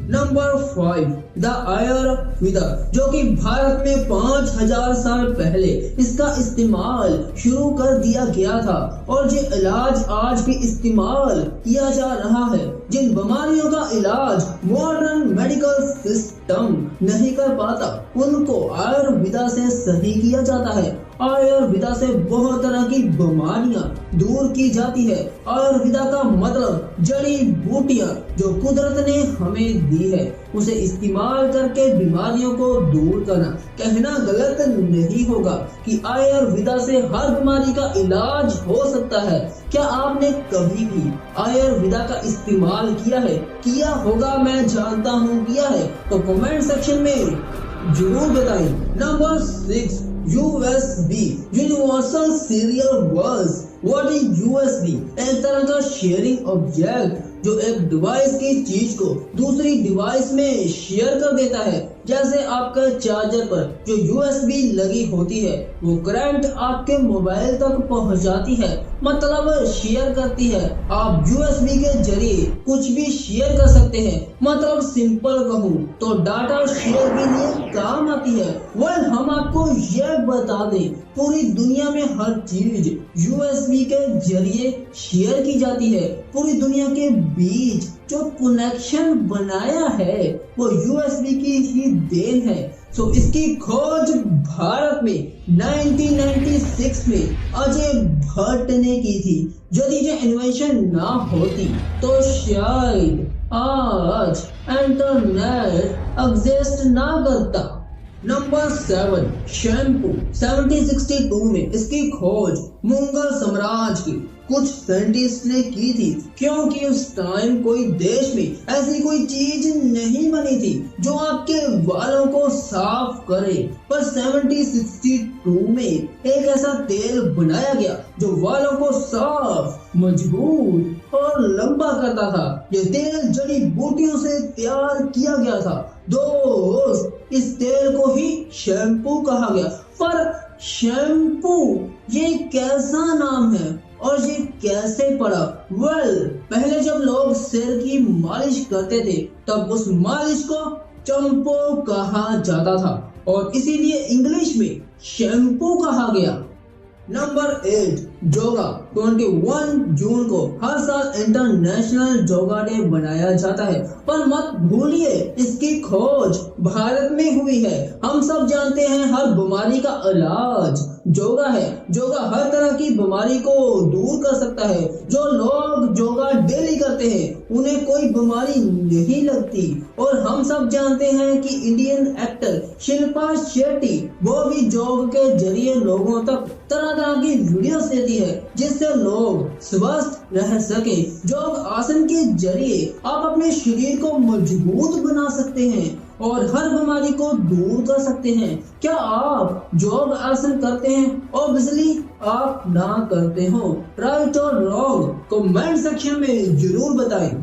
नंबर 5, द आयुर्वेदा, जो कि भारत में 5000 साल पहले इसका इस्तेमाल शुरू कर दिया गया था और ये इलाज आज भी इस्तेमाल किया जा रहा है। जिन बीमारियों का इलाज मॉडर्न मेडिकल सिस्टम नहीं कर पाता, उनको आयुर्वेदा से सही किया जाता है। आयुर्वेदा से बहुत तरह की बीमारियां दूर की जाती है। आयुर्वेदा का मतलब जड़ी बूटियां जो कुदरत ने हमें दी है, उसे इस्तेमाल करके बीमारियों को दूर करना। कहना गलत नहीं होगा कि आयुर्वेदा से हर बीमारी का इलाज हो सकता है। क्या आपने कभी भी आयुर्वेदा का इस्तेमाल किया है? किया होगा, मैं जानता हूँ किया है, तो कमेंट सेक्शन में जरूर बताएं। नंबर 6, USB यूनिवर्सल सीरियल बस। What is USB? एक तरह का शेयरिंग ऑब्जेक्ट जो एक डिवाइस की चीज को दूसरी डिवाइस में शेयर कर देता है। जैसे आपका चार्जर पर जो USB लगी होती है, वो करंट आपके मोबाइल तक पहुंचाती है, मतलब शेयर करती है। आप USB के जरिए कुछ भी शेयर कर सकते हैं। मतलब सिंपल कहूँ तो डाटा शेयर के लिए काम आती है। वेल, हम आपको यह बता दें, पूरी दुनिया में हर चीज USB के जरिए शेयर की जाती है। पूरी दुनिया के बीच जो कनेक्शन बनाया है वो USB की ही देन है। सो इसकी खोज भारत में 1996 में अजय भट्ट ने की थी। यदि ये इन्वेंशन ना होती तो शायद आज इंटरनेट एग्जिस्ट ना करता। Number 7, shampoo. 1762 में इसकी खोज मुगल साम्राज्य की कुछ साइंटिस्ट ने की थी, क्योंकि उस टाइम कोई देश में ऐसी कोई चीज नहीं बनी थी जो आपके बालों को साफ करे। पर 1762 में एक ऐसा तेल बनाया गया जो बालों को साफ, मजबूत और लंबा करता था। ये तेल जड़ी बूटियों से तैयार किया गया था। दोस्त, इस तेल को ही शैम्पू कहा गया। पर शैम्पू ये कैसा नाम है और ये कैसे पड़ा? वेल, पहले जब लोग सिर की मालिश करते थे तब उस मालिश को चंपो कहा जाता था और इसीलिए इंग्लिश में शैम्पू कहा गया। नंबर 8, योगा। 21 जून को हर साल इंटरनेशनल योगा डे मनाया जाता है, पर मत भूलिए इसकी खोज भारत में हुई है। हम सब जानते हैं हर बीमारी का इलाज योगा है। योगा हर तरह की बीमारी को दूर कर सकता है। जो लोग योगा डेली करते हैं उन्हें कोई बीमारी नहीं लगती। और हम सब जानते हैं कि इंडियन एक्टर शिल्पा शेट्टी वो भी योग के जरिए लोगों तक तरह तरह की वीडियोस देती है जिससे लोग स्वस्थ रह सके। योग आसन के जरिए आप अपने शरीर को मजबूत बना सकते हैं और हर बीमारी को दूर कर सकते हैं। क्या आप योग आसन करते हैं? ऑब्वियसली आप ना करते हो। राइट और रॉन्ग कमेंट सेक्शन में जरूर बताएं।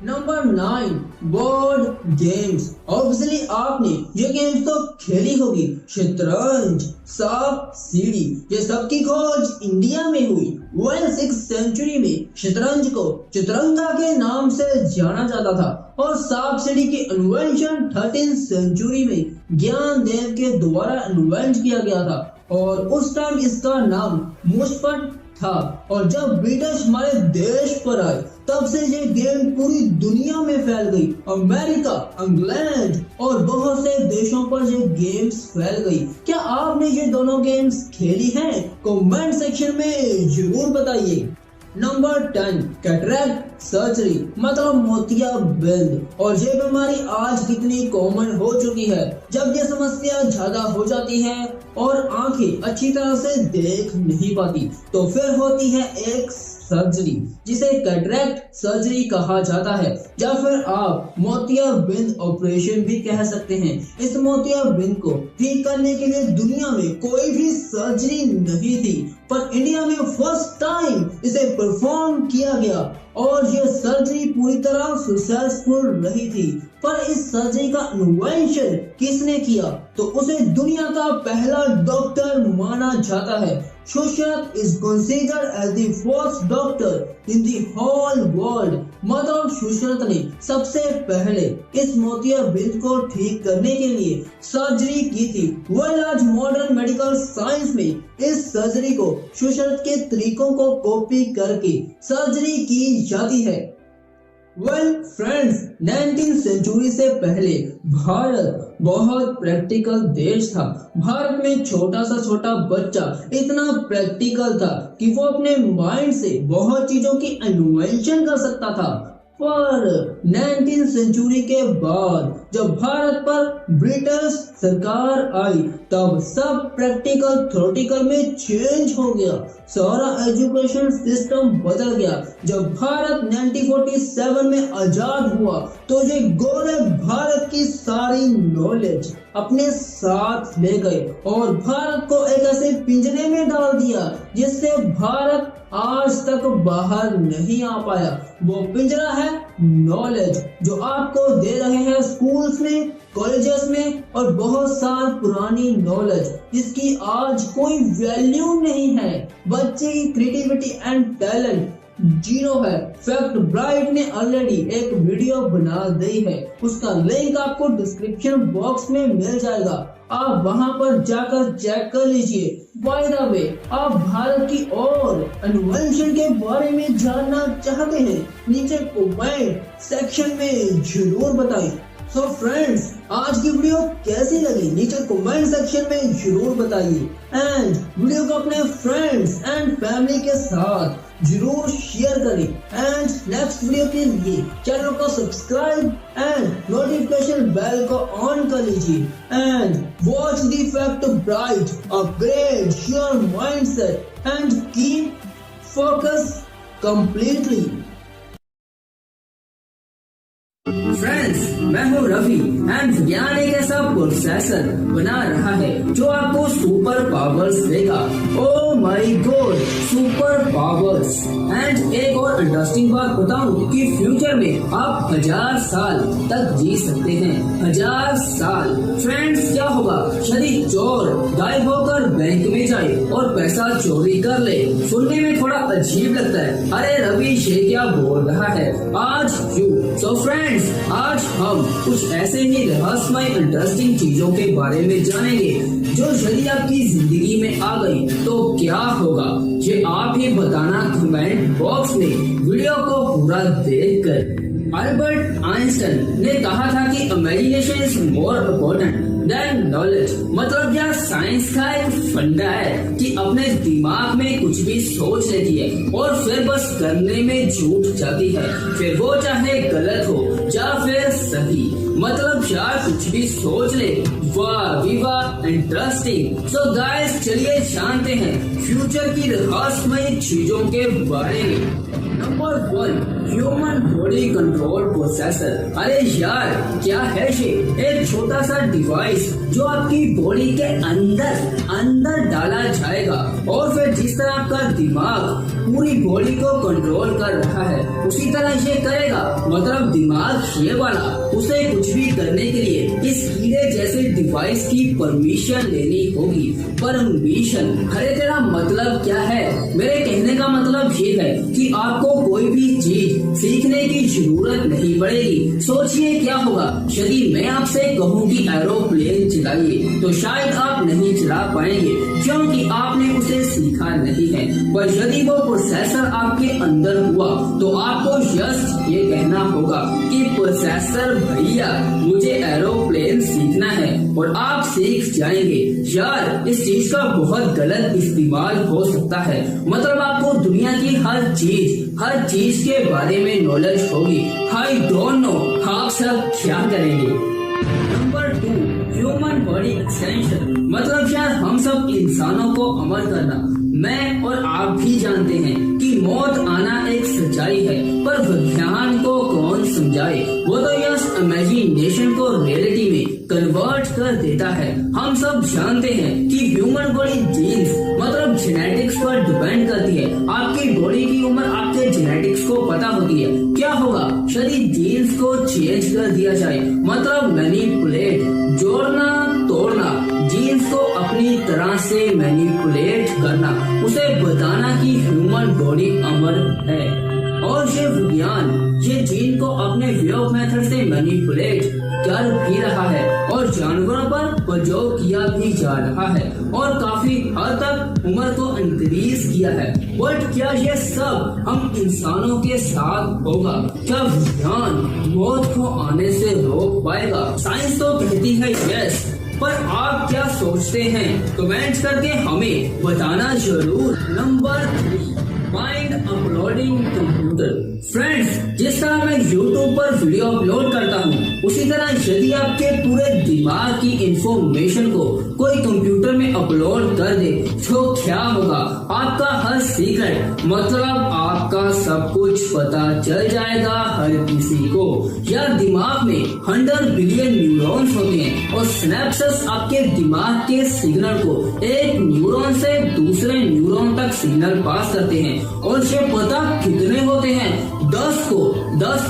Number 9, board games. ऑब्वियसली आपने ये गेम्स तो खेली होगी। शतरंज, सांप सीढ़ी, ये सब की खोज इंडिया में हुई। 6th सेंचुरी में शतरंज को चतुरंगा के नाम से जाना जाता था और सांप सीढ़ी की इन्वेंशन 13th सेंचुरी में ज्ञानदेव के द्वारा इन्वेंट किया गया था और उस टाइम इसका नाम मुष्पट था। और जब ब्रिटिश हमारे देश पर आए तब से ये गेम पूरी दुनिया में फैल गई। अमेरिका, इंग्लैंड और बहुत से देशों पर ये गेम्स फैल गई। क्या आपने ये दोनों गेम्स खेली हैं? कमेंट सेक्शन में जरूर बताइए। नंबर 10 कैटरैक्ट सर्जरी मतलब मोतियाबिंद। और ये बीमारी आज कितनी कॉमन हो चुकी है। जब ये समस्या ज्यादा हो जाती है और आंखें अच्छी तरह से देख नहीं पाती तो फिर होती है एक सर्जरी जिसे कैटरैक्ट सर्जरी कहा जाता है, या फिर आप मोतियाबिंद ऑपरेशन भी कह सकते हैं। इस मोतियाबिंद को ठीक करने के लिए दुनिया में कोई भी सर्जरी नहीं थी, पर इंडिया में फर्स्ट टाइम इसे परफॉर्म किया गया और यह सर्जरी पूरी तरह सक्सेसफुल रही थी। पर इस सर्जरी का इन्वेंशन किसने किया तो उसे दुनिया का पहला डॉक्टर माना जाता है। Sushruta is considered as the first doctor in the whole world। मतलब सुश्रुत ने सबसे पहले इस मोतियाबिंद को ठीक करने के लिए सर्जरी की थी। वह आज मॉडर्न मेडिकल साइंस में इस सर्जरी को सुश्रुत के तरीकों को कॉपी करके सर्जरी की जाती है। वेल फ्रेंड्स, 19th सेंचुरी से पहले भारत बहुत प्रैक्टिकल देश था। भारत में छोटा सा बच्चा इतना प्रैक्टिकल था कि वो अपने माइंड से बहुत चीजों की इन्वेंशन कर सकता था। पर 19th सेंचुरी के बाद जब भारत पर ब्रिटिश सरकार आई तब सब प्रैक्टिकल थ्योरेटिकल में चेंज हो गया। सारा एजुकेशन सिस्टम बदल गया। जब भारत 1947 में आजाद हुआ तो ये गोरे भारत की सारी नॉलेज अपने साथ ले गए और भारत को एक ऐसे पिंजरे में डाल दिया जिससे भारत आज तक बाहर नहीं आ पाया। वो पिंजरा है नॉलेज, जो आपको दे रहे हैं स्कूल्स में, कॉलेजेस में, और बहुत सारी पुरानी नॉलेज जिसकी आज कोई वैल्यू नहीं है। बच्चे की क्रिएटिविटी एंड टैलेंट जीरो है। फैक्ट ब्राइट ने ऑलरेडी एक वीडियो बना दी है, उसका लिंक आपको डिस्क्रिप्शन बॉक्स में मिल जाएगा, आप वहां पर जाकर चेक कर लीजिए। बाय द वे, आप भारत की और इन्वेंशन के बारे में जानना चाहते हैं नीचे कमेंट सेक्शन में जरूर बताएं। सो फ्रेंड्स, आज की वीडियो कैसी लगी नीचे कमेंट सेक्शन में जरूर बताइए एंड वीडियो को अपने फ्रेंड्स एंड फैमिली के साथ जरूर शेयर करें एंड नेक्स्ट वीडियो के लिए चैनल को सब्सक्राइब एंड नोटिफिकेशन बेल को ऑन कर लीजिए and watch the fact bright, upgrade your mindset and keep focus completely. Friends, मैं हूँ रवि एंड विज्ञान एक ऐसा प्रोसेसर बना रहा है जो आपको सुपर पावर्स देगा। Oh my God, super powers. And एक और इंटरेस्टिंग बात बताऊं कि फ्यूचर में आप 1000 साल तक जी सकते हैं। 1000 साल। फ्रेंड्स, क्या होगा यदि चोर गायब होकर बैंक में जाए और पैसा चोरी कर ले? सुनने में थोड़ा अजीब लगता है। अरे रवि, ये क्या बोल रहा है? आज क्यों? सो फ्रेंड्स, आज हम कुछ ऐसे ही रहस्यमय इंटरेस्टिंग चीजों के बारे में जानेंगे जो यदि आपकी जिंदगी में आ गई तो क्या होगा, ये आप ही बताना कमेंट बॉक्स में वीडियो को पूरा देखकर। अल्बर्ट आइंस्टाइन ने कहा था कि imagination is more important then knowledge. मतलब यह साइंस का एक फंडा है कि अपने दिमाग में कुछ भी सोच लेती है और फिर बस करने में जुट जाती है, फिर वो चाहे गलत हो या फिर सही। मतलब यार कुछ भी सोच ले। वाह विवाह, इंटरेस्टिंग। सो गाइस, चलिए जानते हैं फ्यूचर की रहस्यमय चीजों के बारे में। Number 1, human body control processor. अरे यार, क्या है ये? एक छोटा सा डिवाइस जो आपकी बॉडी के अंदर डाला जाएगा और फिर जिस तरह आपका दिमाग पूरी बॉडी को कंट्रोल कर रहा है उसी तरह ये करेगा। मतलब दिमाग ये वाला, उसे कुछ भी करने के लिए इस कीड़े जैसे डिवाइस की परमिशन लेनी होगी। परमिशन? अरे तेरा मतलब क्या है? मेरे कहने का मतलब ये है कि आपको कोई भी चीज सीखने की जरूरत नहीं पड़ेगी। सोचिए क्या होगा यदि मैं आपसे कहूँ कि एरोप्लेन चलाइए, तो शायद आप नहीं चला पाएंगे क्योंकि आपने उसे सीखा नहीं है। पर यदि वो प्रोसेसर आपके अंदर हुआ तो आपको यस ये कहना होगा कि प्रोसेसर भैया मुझे एरोप्लेन सीखना है, और आप सीख जाएंगे। यार इस चीज का बहुत गलत इस्तेमाल हो सकता है, मतलब आपको दुनिया की हर चीज के बारे में नॉलेज होगी। आई डोंट नो आप सब क्या करेंगे। नंबर 2, ह्यूमन बॉडी एक्सटेंशन, मतलब यार हम सब इंसानों को अमर करना। मैं और आप भी जानते हैं कि मौत आना एक सच्चाई है, पर विज्ञान को कौन समझाए, वो तो यस इमेजिनेशन को रियलिटी में कन्वर्ट कर देता है। हम सब जानते हैं कि ह्यूमन बॉडी जीन्स मतलब जेनेटिक्स पर डिपेंड करती है। आपकी बॉडी की उम्र आपके जेनेटिक्स को पता होती है। क्या होगा यदि जीन्स को चेंज कर दिया जाए, मतलब मैनिपुलेट, जोड़ना तोड़ना, जीन्स को अपनी तरह से मैनिपुलेट करना, उसे बताना कि ह्यूमन बॉडी अमर है। और ये विज्ञान ये जीन को अपने वे ऑफ मेथड से मैनिपुलेट कर भी रहा है और जानवरों पर प्रयोग किया भी जा रहा है और काफी हद तक उम्र को इंक्रीज किया है। बट क्या ये सब हम इंसानों के साथ होगा? क्या विज्ञान मौत को आने से रोक पाएगा? साइंस तो कहती है यस, पर आप क्या सोचते हैं? कमेंट करके हमें बताना जरूर। Number 3, mind uploading computer. Friends, जिस तरह मैं YouTube पर वीडियो अपलोड करता हूँ, उसी तरह यदि आपके पूरे दिमाग की इंफॉर्मेशन को कोई कंप्यूटर में अपलोड कर दे तो क्या होगा? आपका हर सीक्रेट, मतलब आपका सब कुछ पता चल जाएगा हर किसी को। या दिमाग में 100 बिलियन न्यूरॉन्स होते हैं और सिनेप्सेस आपके दिमाग के सिग्नल को एक न्यूरॉन से दूसरे न्यूरॉन तक सिग्नल पास करते हैं। और ये पता कितने होते हैं? 10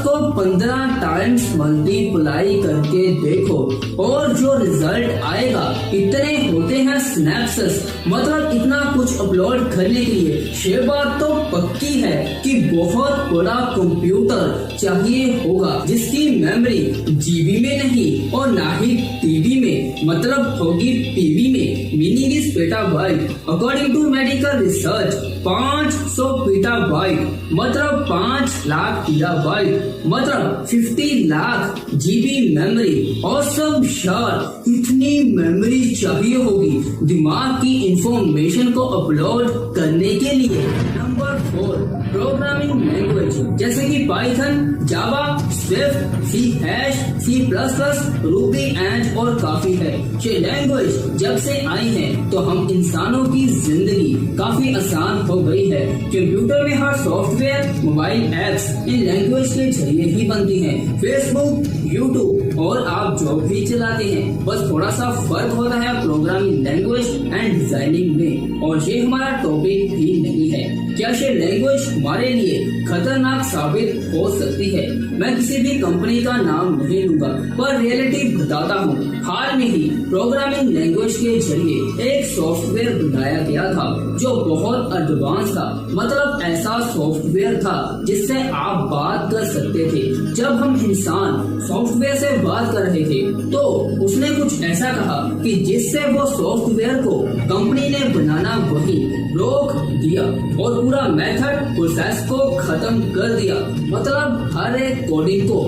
को 15 टाइम्स मल्टीप्लाई करके देखो और जो रिजल्ट आएगा इतने होते हैं सिनेप्सेस। मतलब इतना कुछ अपलोड करने के लिए ये बात तो पक्की है कि बहुत बड़ा कंप्यूटर चाहिए होगा जिसकी मेमोरी जीबी में नहीं और ना ही टीबी में, मतलब होगी P B, meaning is petabyte. According to medical research 500 petabyte मतलब 5 लाख गिगाबाइट मतलब 50 लाख जीबी मेमोरी। और सब यार इतनी मेमोरी चाहिए होगी दिमाग की इंफॉर्मेशन को अपलोड करने के लिए। नंबर 4, प्रोग्रामिंग लैंग्वेज जैसे कि Python, Java, Swift, C hash, C plus plus, Ruby and और काफी है। ये लैंग्वेज जब से आई है तो हम इंसानों की जिंदगी काफी आसान हो गई है। कंप्यूटर में हर सॉफ्टवेयर, मोबाइल एप्स इन लैंग्वेज के जरिए ही बनती हैं। फेसबुक, यूट्यूब और आप जो भी चलाते हैं, बस थोड़ा सा फर्क होता है प्रोग्रामिंग लैंग्वेज एंड डिजाइनिंग में। और ये हमारा टॉपिक भी नहीं है। क्या ये लैंग्वेज हमारे लिए खतरनाक साबित हो सकती है? मैं किसी भी कंपनी का नाम नहीं लूंगा, पर रियलिटी बताता हूँ। हाल में ही प्रोग्रामिंग लैंग्वेज के जरिए एक सॉफ्टवेयर बनाया गया था जो बहुत एडवांस था, मतलब ऐसा सॉफ्टवेयर था जिससे आप बात कर सकते थे। जब हम इंसान सॉफ्टवेयर से बात कर रहे थे तो उसने कुछ ऐसा कहा कि जिससे वो सॉफ्टवेयर को कंपनी ने बनाना वही रोक दिया और पूरा मेथड प्रोसेस को खत्म कर दिया। मतलब हर एक कोडिंग को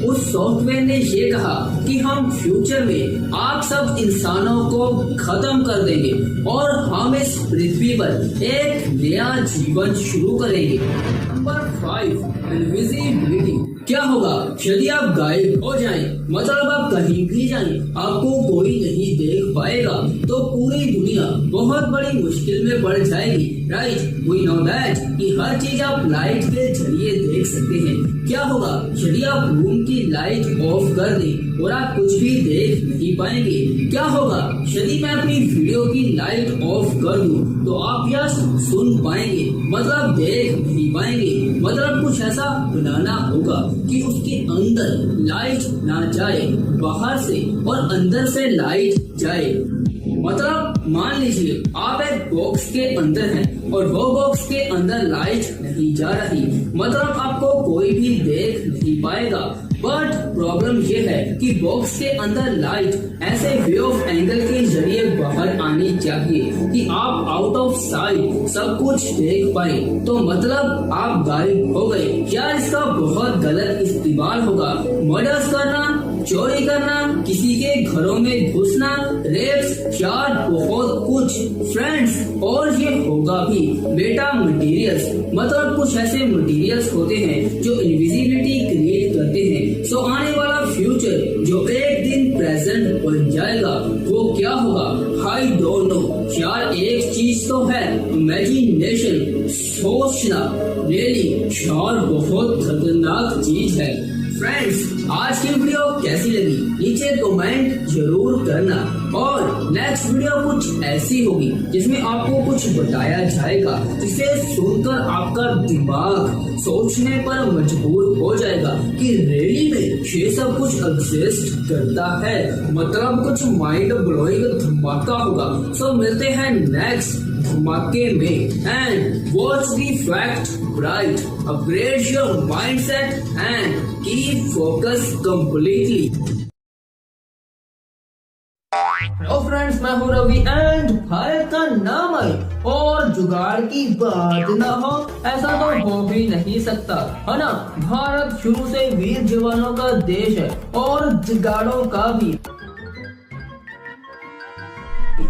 उस सॉफ्टवेयर ने ये कहा कि हम फ्यूचर में आप सब इंसानों को खत्म कर देंगे और हम इस पृथ्वी पर एक नया जीवन शुरू करेंगे। Number 5, invisibility. क्या होगा यदि आप गायब हो जाएं, मतलब आप कहीं भी जाएं, आपको कोई नहीं देख पाएगा तो पूरी दुनिया बहुत बड़ी मुश्किल में पड़ जाएगी। राइट, वी नो दैट कि हर चीज आप लाइट के जरिए देख सकते हैं। क्या होगा यदि आप रूम की लाइट ऑफ कर दें और आप कुछ भी देख नहीं पाएंगे? क्या होगा यदि मैं अपनी वीडियो की लाइट ऑफ कर दूं तो आप यह सुन पाएंगे, मतलब देख नहीं पाएंगे। मतलब कुछ ऐसा बनाना होगा कि उसके अंदर लाइट ना जाए, बाहर से और अंदर से लाइट जाए। मतलब मान लीजिए आप एक बॉक्स के अंदर हैं और वो बॉक्स के अंदर लाइट नहीं जा रही, मतलब आपको कोई भी देख नहीं पाएगा। बट प्रॉब्लम ये है कि बॉक्स के अंदर लाइट ऐसे वे ऑफ एंगल के जरिए बाहर आनी चाहिए कि आप आउट ऑफ साइट सब कुछ देख पाए। तो मतलब आप गायब हो गए। यार इसका बहुत गलत इस्तेमाल होगा। मर्डर्स करना, चोरी करना, किसी के घरों में घुसना, रेप्स, यार बहुत कुछ फ्रेंड्स। और ये होगा भी बेटा मटेरियल्स, मतलब कुछ ऐसे मटेरियल्स होते हैं जो इनविजिबिलिटी क्रिएट करते हैं। सो आने वाला फ्यूचर जो एक दिन प्रेजेंट बन जाएगा वो क्या होगा आई डोंट नो। यार एक चीज तो है, इमेजिनेशन, सोचना रियली यार बहुत खतरनाक चीज है। फ्रेंड्स आज की वीडियो कैसी लगी नीचे कमेंट जरूर करना, और नेक्स्ट वीडियो कुछ ऐसी होगी जिसमें आपको कुछ बताया जाएगा जिसे सुनकर आपका दिमाग सोचने पर मजबूर हो जाएगा कि रियली में ये सब कुछ एग्जिस्ट करता है, मतलब कुछ माइंड ब्लोइंग धमाका होगा। सो मिलते हैं नेक्स्ट धमाके में and watch the fact right, upgrade your mindset and keep focus completely. Hello friends, मैं हूँ रवि एंड भारत का नाम है और जुगाड़ की बात ना हो ऐसा तो हो भी नहीं सकता, है ना। भारत शुरू से वीर जवानों का देश है और जुगाड़ों का भी।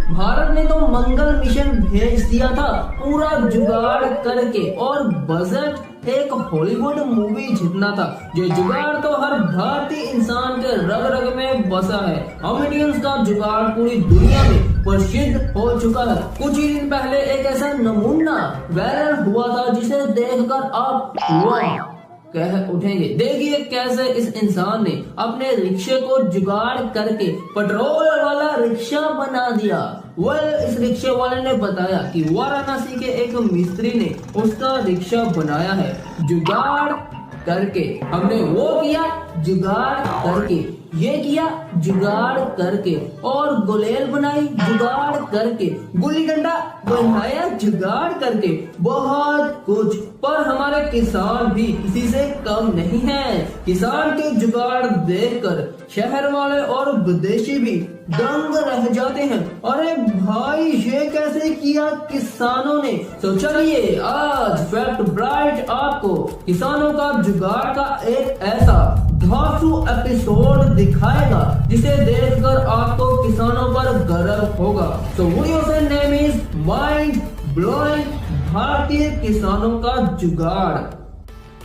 भारत ने तो मंगल मिशन भेज दिया था पूरा जुगाड़ करके, और बजट एक हॉलीवुड मूवी जितना था। ये जुगाड़ तो हर भारतीय इंसान के रग रग में बसा है। हम इंडियंस का जुगाड़ पूरी दुनिया में प्रसिद्ध हो चुका है। कुछ ही दिन पहले एक ऐसा नमूना वायरल हुआ था जिसे देखकर आप वाह कह उठेंगे। देखिए कैसे इस इंसान ने अपने रिक्शे को जुगाड़ करके पेट्रोल वाला रिक्शा बना दिया। इस रिक्शे वाले ने बताया कि वाराणसी के एक मिस्त्री ने उसका रिक्शा बनाया है जुगाड़ करके। हमने वो किया जुगाड़ करके, ये किया जुगाड़ करके, और गुलेल बनाई जुगाड़ करके, गुल्ली डंडा बनाया जुगाड़ करके, बहुत कुछ। पर हमारे किसान भी इसी से कम नहीं है। किसान के जुगाड़ देखकर शहर वाले और विदेशी भी दंग रह जाते हैं। अरे भाई ये कैसे किया किसानों ने। तो चलिए आज फैक्ट ब्राइट आपको किसानों का जुगाड़ का एक ऐसा धांसू एपिसोड दिखाएगा जिसे देखकर आपको किसानों पर गर्व होगा। तो वीडियो से नेम इज माइंड ब्लोइंग भारतीय किसानों का जुगाड़।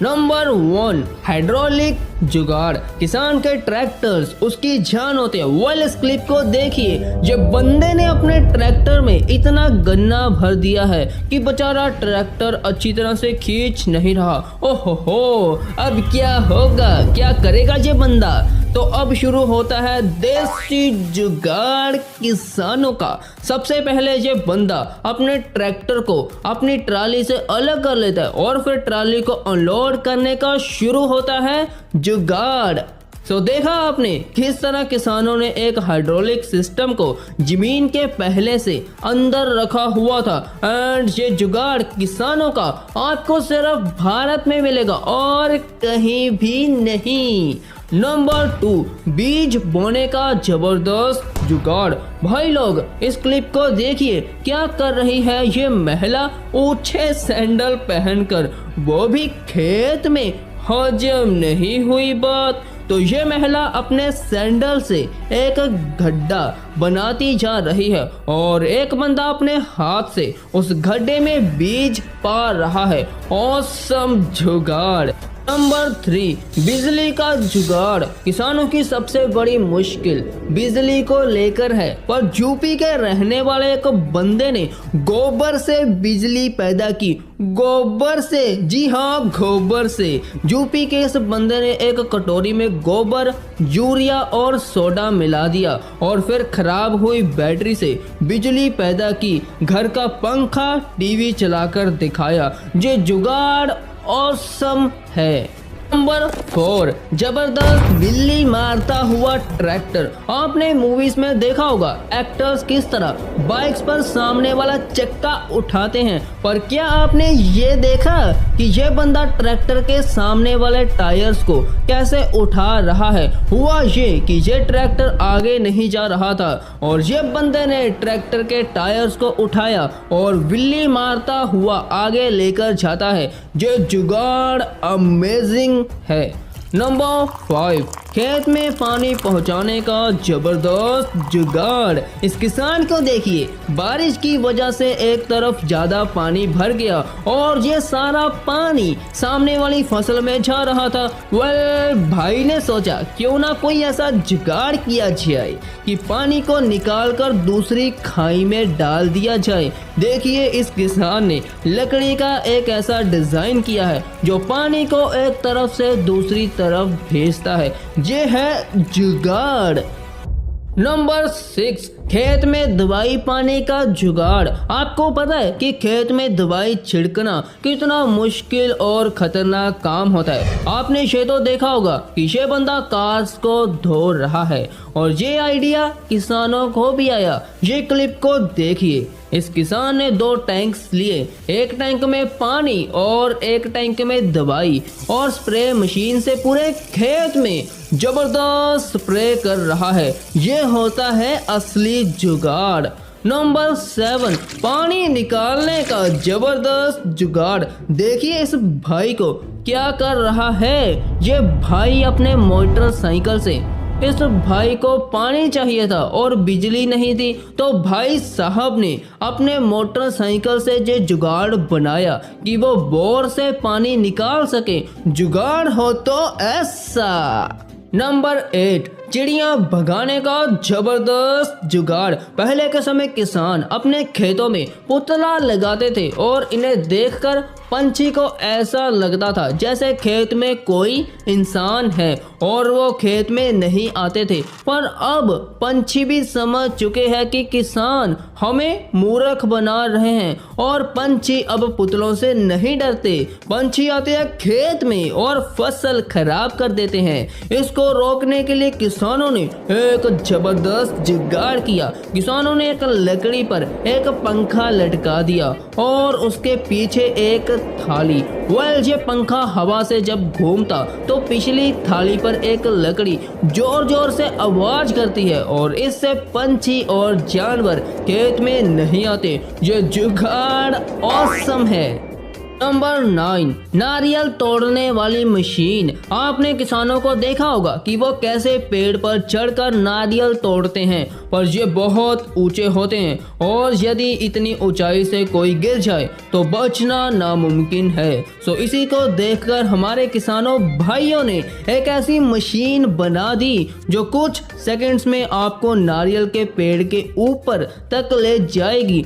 नंबर 1, हाइड्रोलिक जुगाड़। किसान के ट्रैक्टर्स उसकी जान होते हैं। वेल इस क्लिप को देखिए, जब बंदे ने अपने ट्रैक्टर में इतना गन्ना भर दिया है कि बेचारा ट्रैक्टर अच्छी तरह से खींच नहीं रहा। ओहो, अब क्या होगा, क्या करेगा ये बंदा। तो अब शुरू होता है देसी जुगाड़ किसानों का। सबसे पहले ये बंदा अपने ट्रैक्टर को अपनी ट्राली से अलग कर लेता है और फिर ट्राली को अनलोड करने का शुरू होता है जुगाड़। तो देखा आपने किस तरह किसानों ने एक हाइड्रोलिक सिस्टम को जमीन के पहले से अंदर रखा हुआ था। एंड ये जुगाड़ किसानों का आपको सिर्फ भारत में मिलेगा और कहीं भी नहीं। नंबर 2, बीज बोने का जबरदस्त जुगाड़। भाई लोग इस क्लिप को देखिए, क्या कर रही है ये महिला ऊंचे सैंडल पहनकर, वो भी खेत में। हजम नहीं हुई बात। तो ये महिला अपने सैंडल से एक गड्ढा बनाती जा रही है और एक बंदा अपने हाथ से उस गड्ढे में बीज पा रहा है। ऑसम जुगाड़। नंबर 3, बिजली का जुगाड़। किसानों की सबसे बड़ी मुश्किल बिजली को लेकर है, पर यूपी के रहने वाले एक बंदे ने गोबर से बिजली पैदा की। गोबर से, जी हाँ गोबर से। यूपी के इस बंदे ने एक कटोरी में गोबर, यूरिया और सोडा मिला दिया और फिर खराब हुई बैटरी से बिजली पैदा की। घर का पंखा, टीवी चलाकर दिखाया। ये जुगाड़ ऑसम है। नंबर 4, जबरदस्त बिल्ली मारता हुआ ट्रैक्टर। आपने मूवीज में देखा होगा एक्टर्स किस तरह बाइक्स पर सामने वाला चक्का उठाते हैं, पर क्या आपने ये देखा कि ये बंदा ट्रैक्टर के सामने वाले टायर्स को कैसे उठा रहा है? हुआ ये कि ये ट्रैक्टर आगे नहीं जा रहा था और ये बंदे ने ट्रैक्टर के टायर्स को उठाया और बिल्ली मारता हुआ आगे लेकर जाता है। ये जुगाड़ अमेजिंग है। नंबर 5, खेत में पानी पहुंचाने का जबरदस्त जुगाड़। इस किसान को देखिए, बारिश की वजह से एक तरफ ज्यादा पानी भर गया और ये सारा पानी सामने वाली फसल में जा रहा था। भाई ने सोचा क्यों ना कोई ऐसा जुगाड़ किया जाए कि पानी को निकालकर दूसरी खाई में डाल दिया जाए। देखिए, इस किसान ने लकड़ी का एक ऐसा डिजाइन किया है जो पानी को एक तरफ से दूसरी तरफ भेजता है। ये है जुगाड़। नंबर 6, खेत में दवाई पाने का जुगाड़। आपको पता है कि खेत में दवाई छिड़कना कितना मुश्किल और खतरनाक काम होता है। आपने ये तो देखा होगा कि ये बंदा कार्स को धो रहा है और ये आइडिया किसानों को भी आया। ये क्लिप को देखिए, इस किसान ने 2 टैंक्स लिए, एक टैंक में पानी और एक टैंक में दवाई, और स्प्रे मशीन से पूरे खेत में जबरदस्त स्प्रे कर रहा है। ये होता है असली जुगाड़। नंबर 7, पानी निकालने का जबरदस्त जुगाड़। देखिए इस भाई को क्या कर रहा है। ये भाई अपने मोटरसाइकिल से, इस भाई को पानी चाहिए था और बिजली नहीं थी, तो भाई साहब ने अपने मोटरसाइकिल से ये जुगाड़ बनाया कि वो बोर से पानी निकाल सके। जुगाड़ हो तो ऐसा। नंबर 8, चिड़िया भगाने का जबरदस्त जुगाड़। पहले के समय किसान अपने खेतों में पुतला लगाते थे और इन्हें देखकर पंछी को ऐसा लगता था जैसे खेत में कोई इंसान है और वो खेत में नहीं आते थे। पर अब पंछी भी समझ चुके हैं कि किसान हमें मूर्ख बना रहे हैं और पंछी अब पुतलों से नहीं डरते। पंछी आते हैं खेत में और फसल खराब कर देते हैं। इसको रोकने के लिए किसानों ने एक जबरदस्त जुगाड़ किया। किसानों ने एक लकड़ी पर एक पंखा लटका दिया और उसके पीछे एक थाली। ये पंखा हवा से जब घूमता तो पिछली थाली पर एक लकड़ी जोर जोर से आवाज करती है और इससे पंछी और जानवर खेत में नहीं आते। ये जुगाड़ ऑसम है। नंबर 9, नारियल तोड़ने वाली मशीन। आपने किसानों को देखा होगा कि वो कैसे पेड़ पर चढ़कर नारियल तोड़ते हैं, पर ये बहुत ऊंचे होते हैं और यदि इतनी ऊंचाई से कोई गिर जाए तो बचना नामुमकिन है। सो इसी को देखकर हमारे किसानों भाइयों ने एक ऐसी मशीन बना दी जो कुछ सेकंड्स में आपको नारियल के पेड़ के ऊपर तक ले जाएगी।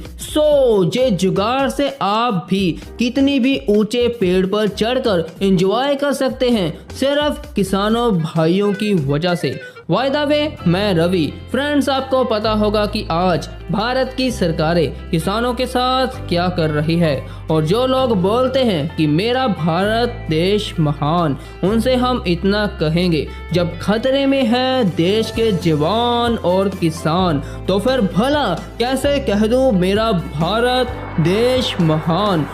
ये जुगाड़ से आप भी कितनी भी ऊंचे पेड़ पर चढ़कर एंजॉय कर सकते हैं, सिर्फ किसानों भाइयों की वजह से। बाय द वे, मैं रवि। फ्रेंड्स, आपको पता होगा कि आज भारत की सरकारें किसानों के साथ क्या कर रही है, और जो लोग बोलते हैं कि मेरा भारत देश महान, उनसे हम इतना कहेंगे, जब खतरे में है देश के जवान और किसान, तो फिर भला कैसे कह दूं मेरा भारत देश महान।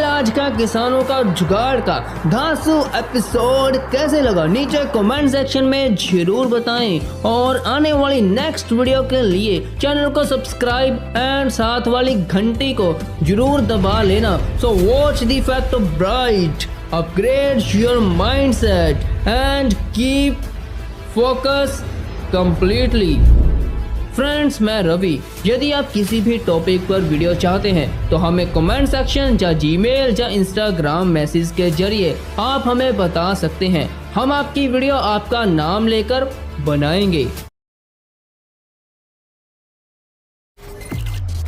आज का किसानों का जुगाड़ का धांसू एपिसोड कैसे लगा नीचे कमेंट सेक्शन में जरूर बताएं, और आने वाली नेक्स्ट वीडियो के लिए चैनल को सब्सक्राइब एंड साथ वाली घंटी को जरूर दबा लेना। So watch the fact of bright, upgrade your mindset and keep focus completely. Friends, मैं रवि। यदि आप किसी भी टॉपिक पर वीडियो चाहते हैं तो हमें कमेंट सेक्शन या जीमेल या इंस्टाग्राम मैसेज के जरिए आप हमें बता सकते हैं। हम आपकी वीडियो आपका नाम लेकर बनाएंगे।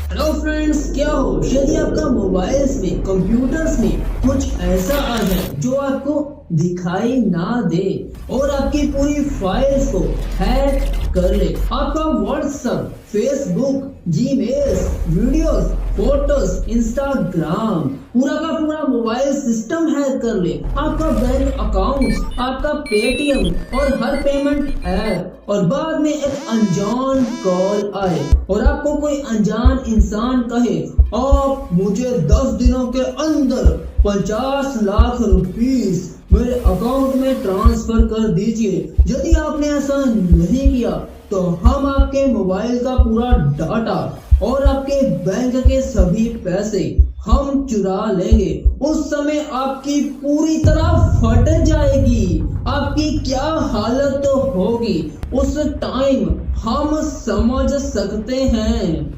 हेलो फ्रेंड्स, क्या हो यदि आपका मोबाइल्स में, कंप्यूटर्स में कुछ ऐसा आ जाए जो आपको दिखाई ना दे और आपकी पूरी फाइल्स को हैक कर ले। आपका WhatsApp, Facebook, Gmail, videos, photos, Instagram, पूरा का पूरा मोबाइल सिस्टम हैक कर ले। आपका बैंक अकाउंट, आपका पेटीएम और हर पेमेंट ऐप, और बाद में एक अनजान कॉल आए और आपको कोई अनजान इंसान कहे आप मुझे 10 दिनों के अंदर 50 लाख रुपीस मेरे अकाउंट में ट्रांसफर कर दीजिए। यदि आपने ऐसा नहीं किया तो हम आपके मोबाइल का पूरा डाटा और आपके बैंक के सभी पैसे हम चुरा लेंगे। उस समय आपकी पूरी तरह फट जाएगी। आपकी क्या हालत होगी उस टाइम हम समझ सकते हैं।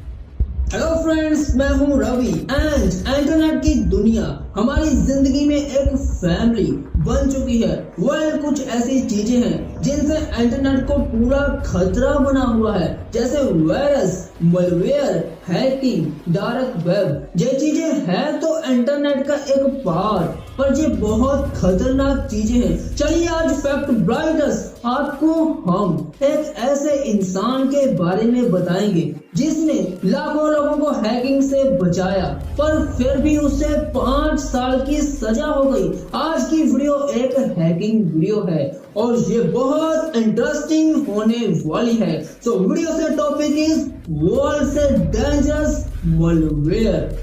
हेलो फ्रेंड्स, मैं हूं रवि एंड इंटरनेट की दुनिया हमारी जिंदगी में एक फैमिली बन चुकी है। कुछ ऐसी चीजें हैं जिनसे इंटरनेट को पूरा खतरा बना हुआ है, जैसे virus, malware, hacking, dark web. ये चीजें हैं तो इंटरनेट का एक पार्ट, पर ये बहुत खतरनाक चीजें हैं। चलिए आज फैक्ट ब्राइटस आपको हम एक ऐसे इंसान के बारे में बताएंगे जिसने लाखों लोगों को हैकिंग से बचाया, पर फिर भी उसे 5 साल की सजा हो गई। आज की वीडियो एक हैकिंग वीडियो है और ये बहुत इंटरेस्टिंग होने वाली है। सो वीडियो से टॉपिक इज वर्ल्ड से डेंजरस मलवेयर।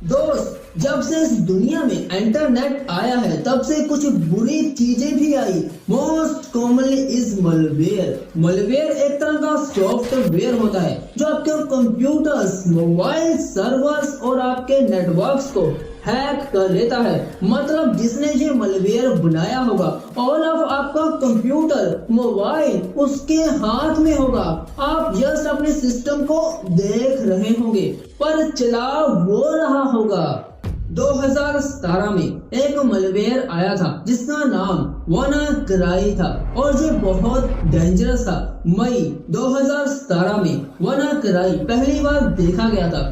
दोस्त, जब से इस दुनिया में इंटरनेट आया है तब से कुछ बुरी चीजें भी आई। Most commonly is malware. Malware एक तरह का सॉफ्टवेयर होता है जो आपके कंप्यूटर्स, मोबाइल सर्वर्स और आपके नेटवर्क्स को हैक कर लेता है। मतलब जिसने ये मलवेयर बनाया होगा ऑल ऑफ आपका कंप्यूटर, मोबाइल उसके हाथ में होगा। आप जस्ट अपने सिस्टम को देख रहे होंगे पर चला वो रहा होगा। 2017 में एक मलवेयर आया था जिसका नाम वानाक्राई था और ये बहुत डेंजरस था। मई 2017 में वानाक्राई पहली बार देखा गया था।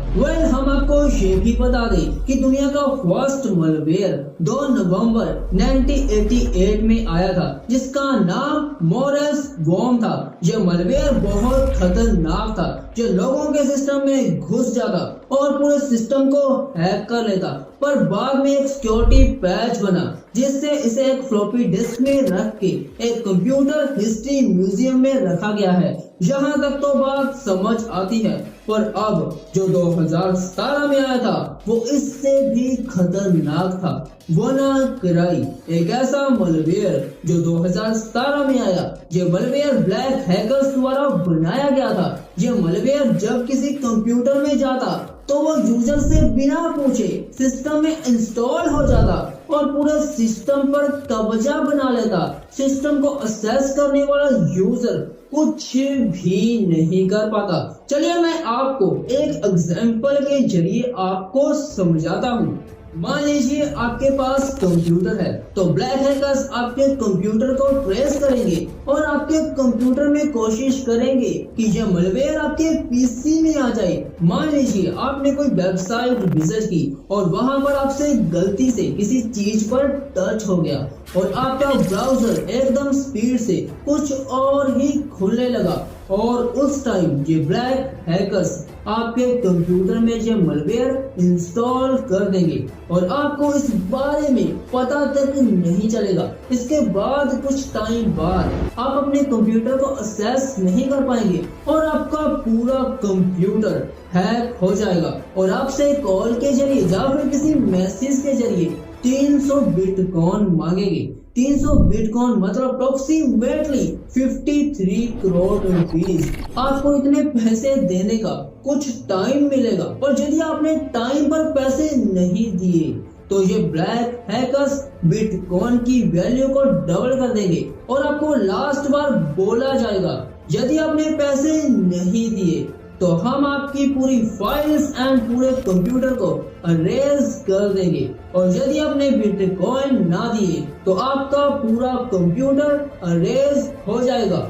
हम आपको ये भी बता दें कि दुनिया का फर्स्ट मलवेयर 2 नवंबर 1988 में आया था जिसका नाम मोरेस वॉर्म था। यह मलवेयर बहुत खतरनाक था जो लोगों के सिस्टम में घुस जाता और पूरे सिस्टम को हैक कर लेता, पर बाद में एक सिक्योरिटी पैच बना जिससे इसे एक फ्लॉपी डिस्क में रख के एक कंप्यूटर हिस्ट्री म्यूजियम में रखा गया है। यहाँ तक तो बात समझ आती है, पर अब जो 2017 में आया था वो इससे भी खतरनाक था। वानाक्राई एक ऐसा मलवेयर जो 2017 में आया। ये मलवेयर ब्लैक हैकर्स द्वारा बनाया गया था। ये मलवेयर जब किसी कंप्यूटर में जाता तो वो यूजर से बिना पूछे सिस्टम में इंस्टॉल हो जाता और पूरे सिस्टम पर कब्जा बना लेता। सिस्टम को एक्सेस करने वाला यूजर कुछ भी नहीं कर पाता। चलिए मैं आपको एक एग्जांपल के जरिए आपको समझाता हूँ। मान लीजिए आपके पास कंप्यूटर है तो ब्लैक हैकर्स आपके कंप्यूटर को ट्रेस करेंगे और आपके कंप्यूटर में कोशिश करेंगे कि यह मलवेयर आपके पीसी में आ जाए। मान लीजिए आपने कोई वेबसाइट विजिट की और वहां पर आपसे गलती से किसी चीज पर टच हो गया और आपका ब्राउजर एकदम स्पीड से कुछ और ही खुलने लगा और उस टाइम ये ब्लैक हैकर्स आपके कंप्यूटर में ये मलवेयर इंस्टॉल कर देंगे और आपको इस बारे में पता तक नहीं चलेगा। इसके बाद कुछ टाइम बाद आप अपने कंप्यूटर को एक्सेस नहीं कर पाएंगे और आपका पूरा कंप्यूटर हैक हो जाएगा और आपसे कॉल के जरिए या फिर किसी मैसेज के जरिए 300 बिटकॉइन मांगेंगे। 300 बिटकॉइन मतलब अप्रोक्सीमेटली 53 करोड़ रुपीस। आपको इतने पैसे देने का कुछ टाइम मिलेगा और यदि आपने टाइम पर पैसे नहीं दिए तो ये ब्लैक हैकर्स बिटकॉइन की वैल्यू को डबल कर देंगे और आपको लास्ट बार बोला जाएगा यदि आपने पैसे नहीं दिए तो हम आपकी पूरी फाइल्स एंड पूरे कंप्यूटर को अरेज कर देंगे और यदि आपने बिटकॉइन ना दिए तो आपका पूरा कंप्यूटर अरेज हो जाएगा।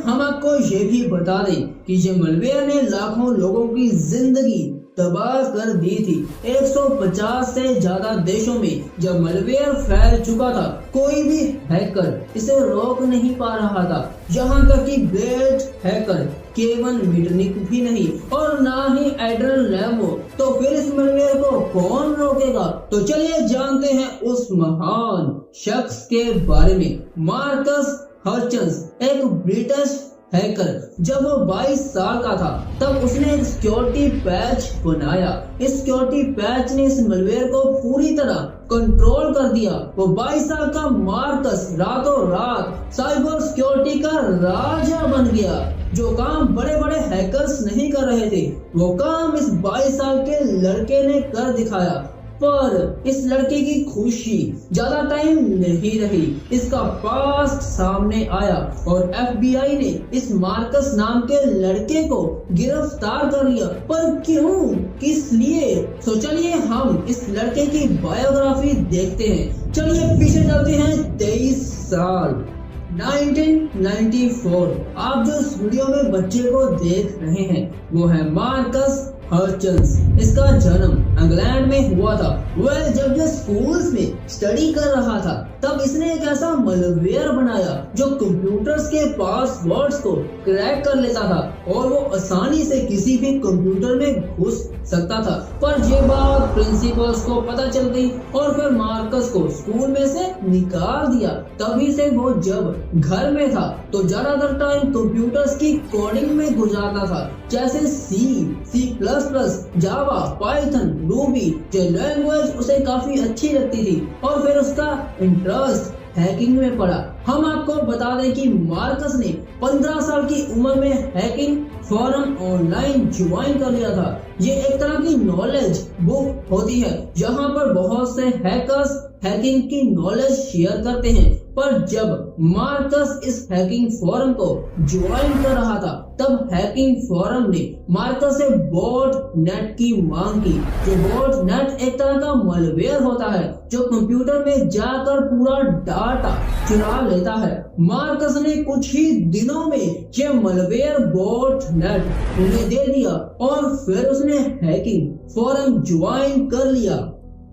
हम आपको ये भी बता दें कि ये मलवेयर ने लाखों लोगों की जिंदगी तबाह कर दी थी। 150 से ज्यादा देशों में जब malware फैल चुका था, कोई भी हैकर इसे रोक नहीं पा रहा था। यहाँ तक कि बेस्ट हैकर केवन मिटनिक भी नहीं और ना ही एड्रियन रैमो। तो फिर इस malware को कौन रोकेगा? तो चलिए जानते हैं उस महान शख्स के बारे में। मार्कस हर्चन्स एक ब्रिटिश हैकर। जब वो 22 साल का था तब उसने एक सिक्योरिटी पैच बनाया। इस सिक्योरिटी पैच ने इस malware को पूरी तरह कंट्रोल कर दिया। वो 22 साल का मार्कस रातों रात साइबर सिक्योरिटी का राजा बन गया। जो काम बड़े बड़े हैकर्स नहीं कर रहे थे, वो काम इस 22 साल के लड़के ने कर दिखाया। पर इस लड़के की खुशी ज्यादा टाइम नहीं रही। इसका पास्ट सामने आया और FBI ने इस मार्कस नाम के लड़के को गिरफ्तार कर लिया। पर क्यों, किस लिए? तो चलिए हम इस लड़के की बायोग्राफी देखते हैं। चलिए पीछे चलते हैं 23 साल 1994। आप जो इस वीडियो में बच्चे को देख रहे हैं वो है मार्कस हर्चन्स। इसका जन्म इंग्लैंड में हुआ था। जब ये स्कूल्स में स्टडी कर रहा था तब इसने एक ऐसा malware बनाया जो कंप्यूटर्स के पासवर्ड्स को क्रैक कर लेता था और वो आसानी से किसी भी कंप्यूटर में घुस सकता था। पर ये बात प्रिंसिपल्स को पता चल गई और फिर मार्कस को स्कूल में से निकाल दिया। तभी से वो जब घर में था तो ज्यादातर टाइम कंप्यूटर्स की कोडिंग में गुजारता था, जैसे C++, जावा, पाइथन, रूबी। जो लैंग्वेज उसे काफी अच्छी लगती थी और फिर उसका इंटरेस्ट हैकिंग में पड़ा। हम आपको बता दें कि मार्कस ने 15 साल की उम्र में हैकिंग फोरम ऑनलाइन ज्वाइन कर लिया था। ये एक तरह की नॉलेज बुक होती है जहां पर बहुत से हैकर्स हैकिंग की नॉलेज शेयर करते हैं। पर जब मार्कस इस हैकिंग फोरम को ज्वाइन कर रहा था तब हैकिंग फोरम ने मार्कस से बॉट नेट की मांग की। जो बॉट नेट एक तरह का malware होता है जो कंप्यूटर में जाकर पूरा डाटा चुरा लेता है। मार्कस ने कुछ ही दिनों में ये malware बॉट नेट उन्हें दे दिया और फिर उसने हैकिंग फोरम ज्वाइन कर लिया।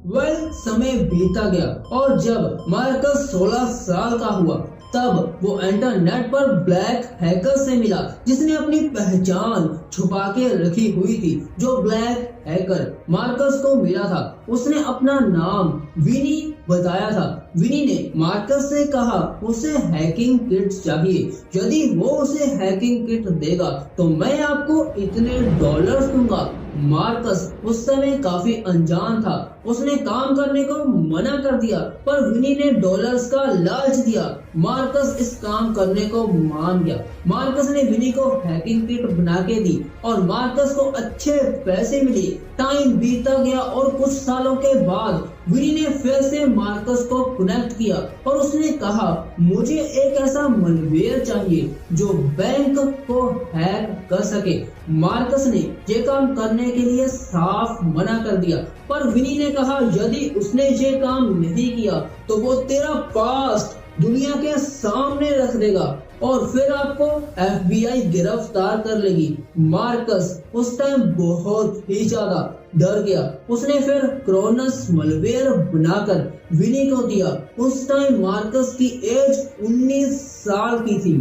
समय बीता गया और जब मार्कस 16 साल का हुआ तब वो इंटरनेट पर ब्लैक हैकर से मिला जिसने अपनी पहचान छुपा के रखी हुई थी। जो ब्लैक हैकर मार्कस को मिला था उसने अपना नाम विनी बताया था। विनी ने मार्कस से कहा उसे हैकिंग किट चाहिए। यदि वो उसे हैकिंग किट देगा तो मैं आपको इतने डॉलर्स दूंगा। मार्कस उस समय काफी अनजान था। उसने काम करने को मना कर दिया पर विनी ने डॉलर्स का लालच दिया। मार्कस इस काम करने को मान गया। मार्कस ने विनी को हैकिंग किट बना के दी और मार्कस को अच्छे पैसे मिले। टाइम बीता गया और कुछ सालों के बाद विनी ने फिर से मार्कस को कनेक्ट किया और उसने कहा मुझे एक ऐसा malware चाहिए जो बैंक को हैक कर सके। मार्कस ने ये काम करने के लिए साफ मना कर दिया पर विनी ने कहा यदि उसने ये काम नहीं किया तो वो तेरा पास्ट दुनिया के सामने रख देगा और फिर आपको FBI गिरफ्तार कर लेगी। मार्कस उस टाइम बहुत ही ज्यादा डर गया। उसने फिर क्रोनस malware बनाकर विनी को दिया। उस टाइम मार्कस की एज 19 साल की थी।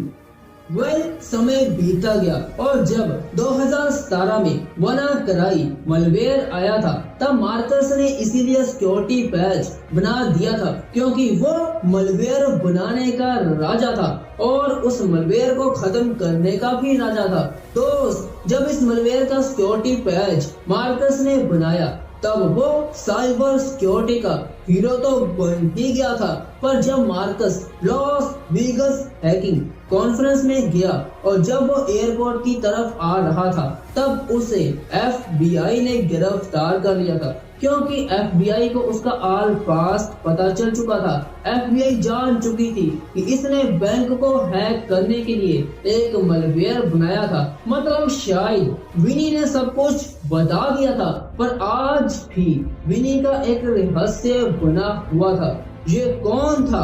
समय बीता गया और जब 2017 में WannaCry malware आया था तब मार्कस ने इसीलिए सिक्योरिटी पैच बना दिया था क्योंकि वो malware बनाने का राजा था और उस malware को खत्म करने का भी राजा था। दोस्त, जब इस malware का सिक्योरिटी पैच मार्कस ने बनाया तब वो साइबर सिक्योरिटी का हीरो तो बन ही गया था। पर जब Marcus Las Vegas hacking conference में गया और जब वो एयरपोर्ट की तरफ आ रहा था तब उसे FBI ने गिरफ्तार कर लिया था क्योंकि FBI को उसका आल पास्ट पता चल चुका था। FBI जान चुकी थी कि इसने बैंक को हैक करने के लिए एक malware बनाया था। मतलब शायद विनी ने सब कुछ बता दिया था पर आज भी विनी का एक रहस्य बना हुआ था। ये कौन था?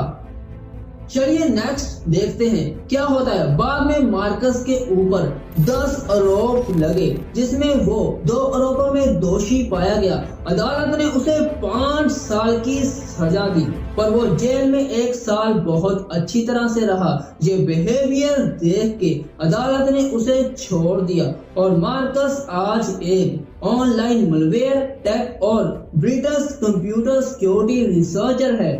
चलिए नेक्स्ट देखते हैं क्या होता है। बाद में मार्कस के ऊपर 10 आरोप लगे जिसमें वो 2 आरोपों में दोषी पाया गया। अदालत ने उसे 5 साल की सजा दी पर वो जेल में 1 साल बहुत अच्छी तरह से रहा। ये बिहेवियर देख के अदालत ने उसे छोड़ दिया और मार्कस आज एक ऑनलाइन मलवेयर टेक और ब्रिटिश कंप्यूटर सिक्योरिटी रिसर्चर है।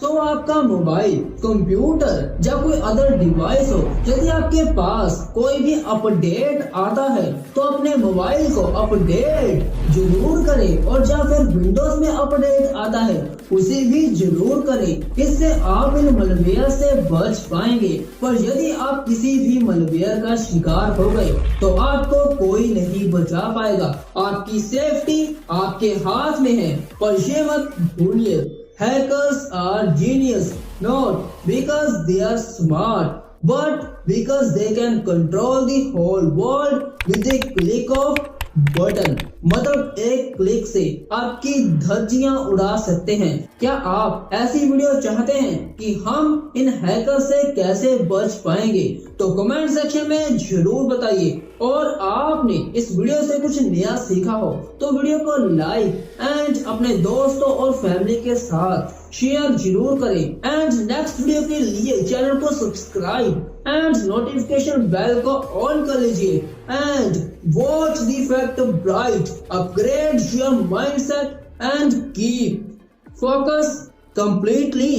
तो आपका मोबाइल, कंप्यूटर या कोई अदर डिवाइस हो, यदि आपके पास कोई भी अपडेट आता है तो अपने मोबाइल को अपडेट जरूर करें और या फिर विंडोज में अपडेट आता है उसे भी जरूर करें। इससे आप इन मलवेयर से बच पाएंगे। पर यदि आप किसी भी मलवेयर का शिकार हो गए तो आपको कोई नहीं बचा पाएगा। आपकी सेफ्टी आपके हाथ में है। पर ये मत भूलिए, hackers are genius not because they are smart but because they can control the whole world with a click of button. मतलब एक क्लिक से आपकी धज्जियां उड़ा सकते हैं। क्या आप ऐसी वीडियो चाहते हैं कि हम इन हैकर से कैसे बच पाएंगे? तो कमेंट सेक्शन में जरूर बताइए। और आपने इस वीडियो से कुछ नया सीखा हो तो वीडियो को लाइक एंड अपने दोस्तों और फैमिली के साथ शेयर जरूर करें। एंड नेक्स्ट वीडियो के लिए चैनल को सब्सक्राइब एंड नोटिफिकेशन बेल को ऑन कर लीजिए। And watch the fact bright, upgrade your mindset and keep focus completely.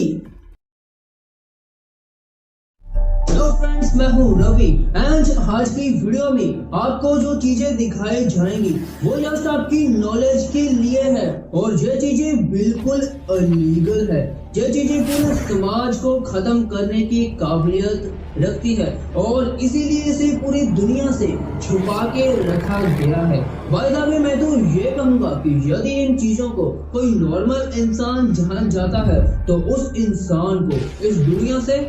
Hello friends, मैं हूँ रवि एंड आज की वीडियो में आपको जो चीजें दिखाई जाएंगी वो जस्ट आपकी नॉलेज के लिए है और ये चीजें बिल्कुल अलीगल है। ये चीजें पूरे समाज को खत्म करने की काबिलियत रखती है और इसीलिए इसे पूरी दुनिया से छुपा के रखा गया है। बाय द वे, मैं तो ये कहूँगा कि यदि इन चीजों को कोई नॉर्मल इंसान जान जाता है तो उस इंसान को इस दुनिया से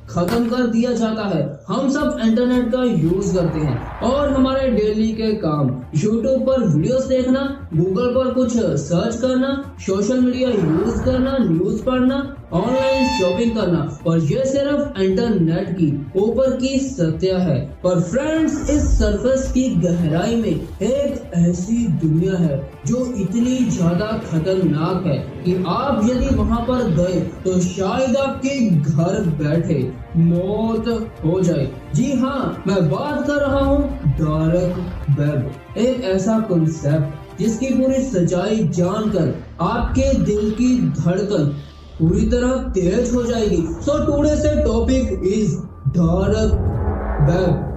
खत्म कर दिया जाता है। हम सब इंटरनेट का यूज करते हैं और हमारे डेली के काम यूट्यूब पर वीडियोस देखना, गूगल पर कुछ सर्च करना, सोशल मीडिया यूज करना, न्यूज पढ़ना, ऑनलाइन शॉपिंग करना और ये सिर्फ इंटरनेट की ऊपर की सत्य है। पर फ्रेंड्स, इस सरफेस की गहराई में एक ऐसी दुनिया है जो इतनी ज्यादा खतरनाक है कि आप यदि वहाँ पर गए तो शायद आपके घर बैठे मौत हो जाए। जी हाँ, मैं बात कर रहा हूँ डार्क वेब, एक ऐसा कॉन्सेप्ट जिसकी पूरी सच्चाई जानकर आपके दिल की धड़कन पूरी तरह तेज हो जाएगी। सो टुडे से topic is dark web.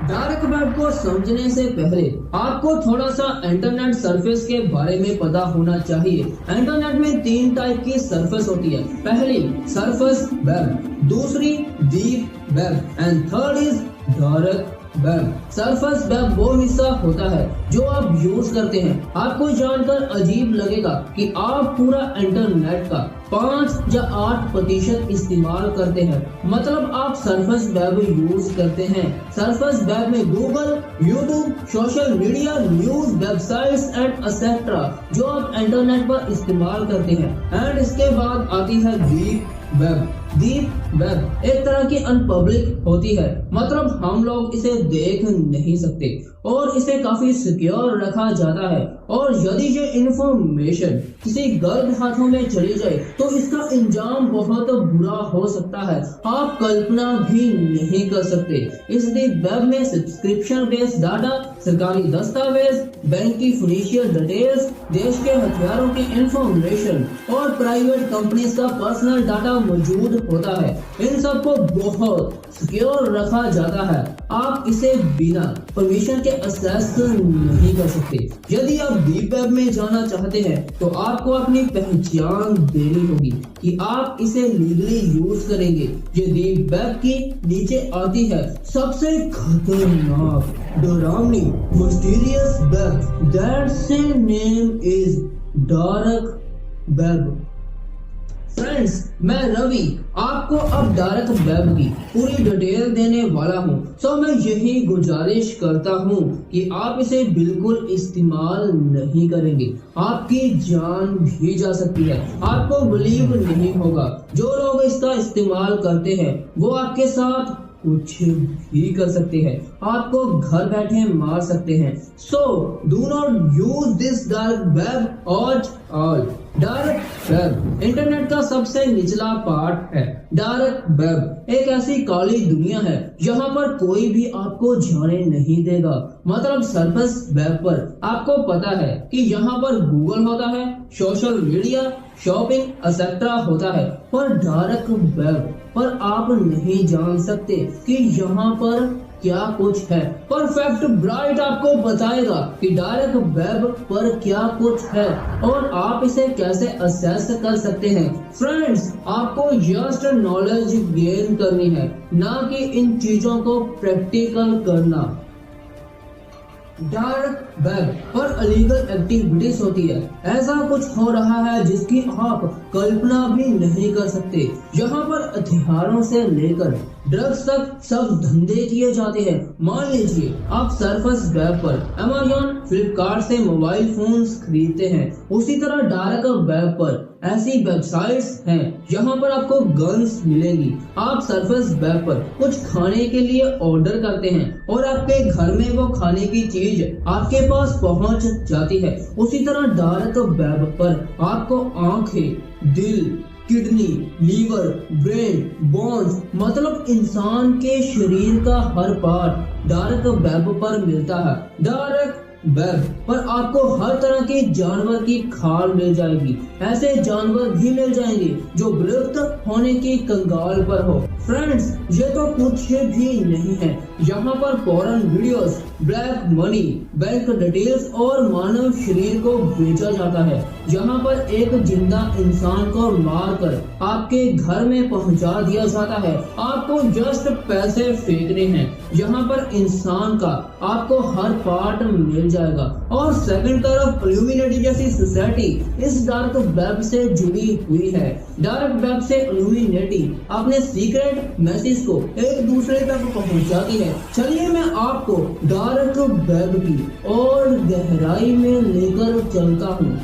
Dark web को समझने से पहले आपको थोड़ा सा इंटरनेट सरफेस के बारे में पता होना चाहिए। इंटरनेट में 3 टाइप की सरफेस होती है। पहली सरफेस वेब, दूसरी deep web and third is dark web. Surface web वो हिस्सा होता है जो आप यूज करते हैं। आपको जानकर अजीब लगेगा कि आप पूरा इंटरनेट का 5 या 8% इस्तेमाल करते हैं। मतलब आप सरफेस वेब यूज करते हैं। सरफेस वेब में Google, YouTube, social media, news, websites and etcetera जो आप इंटरनेट पर इस्तेमाल करते हैं। एंड इसके बाद आती है डीप वेब। डीप वेब एक तरह की अनपब्लिक होती है, मतलब हम लोग इसे देख नहीं सकते और इसे काफी सिक्योर रखा जाता है। और यदि ये इंफॉर्मेशन किसी गलत हाथों में चली जाए तो इसका अंजाम बहुत बुरा हो सकता है, आप कल्पना भी नहीं कर सकते। इस वेब में सब्सक्रिप्शन बेस्ड डाटा, सरकारी दस्तावेज, बैंक की फाइनेंशियल डिटेल्स, देश के हथियारों की इंफॉर्मेशन और प्राइवेट कंपनीज का पर्सनल डाटा मौजूद होता है। इन सबको बहुत सिक्योर रखा जाता है। आप इसे बिना परमिशन के एक्सेस नहीं कर सकते। यदि आप डीप वेब में जाना चाहते हैं तो आपको अपनी पहचान देनी होगी कि आप इसे लीगली यूज करेंगे। ये डीप वेब की नीचे आती है सबसे खतरनाक, डरावनी, mysterious web. That same name is dark web. Friends, मैं रवि आपको अब डार्क वेब की पूरी डिटेल देने वाला हूँ। सो मैं यही गुजारिश करता हूँ कि आप इसे बिल्कुल इस्तेमाल नहीं करेंगे, आपकी जान भी जा सकती है। आपको बिलीव नहीं होगा, जो लोग इसका इस्तेमाल करते हैं वो आपके साथ कुछ भी कर सकते हैं, आपको घर बैठे मार सकते हैं। So do not use this dark web at all. Dark web internet का सबसे निचला पार्ट है। डार्क वेब एक ऐसी काली दुनिया है जहाँ पर कोई भी आपको जाने नहीं देगा। मतलब सरफेस वेब पर आपको पता है कि यहाँ पर गूगल होता है, सोशल मीडिया, शॉपिंग एक्सेट्रा होता है, पर डार्क वेब पर आप नहीं जान सकते कि यहाँ पर क्या कुछ है। परफेक्ट ब्राइट आपको बताएगा कि डार्क वेब पर क्या कुछ है और आप इसे कैसे असेस कर सकते हैं। फ्रेंड्स, आपको जस्ट नॉलेज गेन करनी है, ना कि इन चीजों को प्रैक्टिकल करना। डार्क वेब पर इलीगल एक्टिविटीज होती है। ऐसा कुछ हो रहा है जिसकी आप कल्पना भी नहीं कर सकते। यहाँ पर हथियारों से लेकर ड्रग्स तक सब धंधे किए जाते हैं। मान लीजिए आप सरफेस वेब पर अमेज़न, फ्लिपकार्ट से मोबाइल फोन्स खरीदते हैं, उसी तरह डार्क वेब पर ऐसी वेबसाइट्स हैं जहां पर आपको गन्स मिलेंगी। आप सरफेस वेब पर कुछ खाने के लिए ऑर्डर करते हैं और आपके घर में वो खाने की चीज आपके पास पहुंच जाती है। उसी तरह डार्क वेब पर आपको आंखें, दिल, किडनी, लीवर, ब्रेन, बोन्स मतलब इंसान के शरीर का हर पार्ट डार्क वेब पर मिलता है। डार्क वेब पर आपको हर तरह के जानवर की खाल मिल जाएगी। ऐसे जानवर भी मिल जाएंगे जो विलुप्त होने की कंगाल पर हो। फ्रेंड्स, ये तो कुछ भी नहीं है। यहाँ पर foreign videos, black money, bank details और मानव शरीर को बेचा जाता है। यहाँ पर एक जिंदा इंसान को मारकर आपके घर में पहुँचा दिया जाता है। आपको जस्ट पैसे फेंकने हैं। यहाँ पर इंसान का आपको हर पार्ट मिल जाएगा। और सेकंड तरफ इल्यूमिनेटी जैसी सोसाइटी इस डार्क वेब से जुड़ी हुई है। डार्क वेब से इल्यूमिनेटी अपने सीक्रेट मैसेज को एक दूसरे तक पहुंचाती है। चलिए मैं आपको डार्क वेब की और गहराई में लेकर चलता हूँ।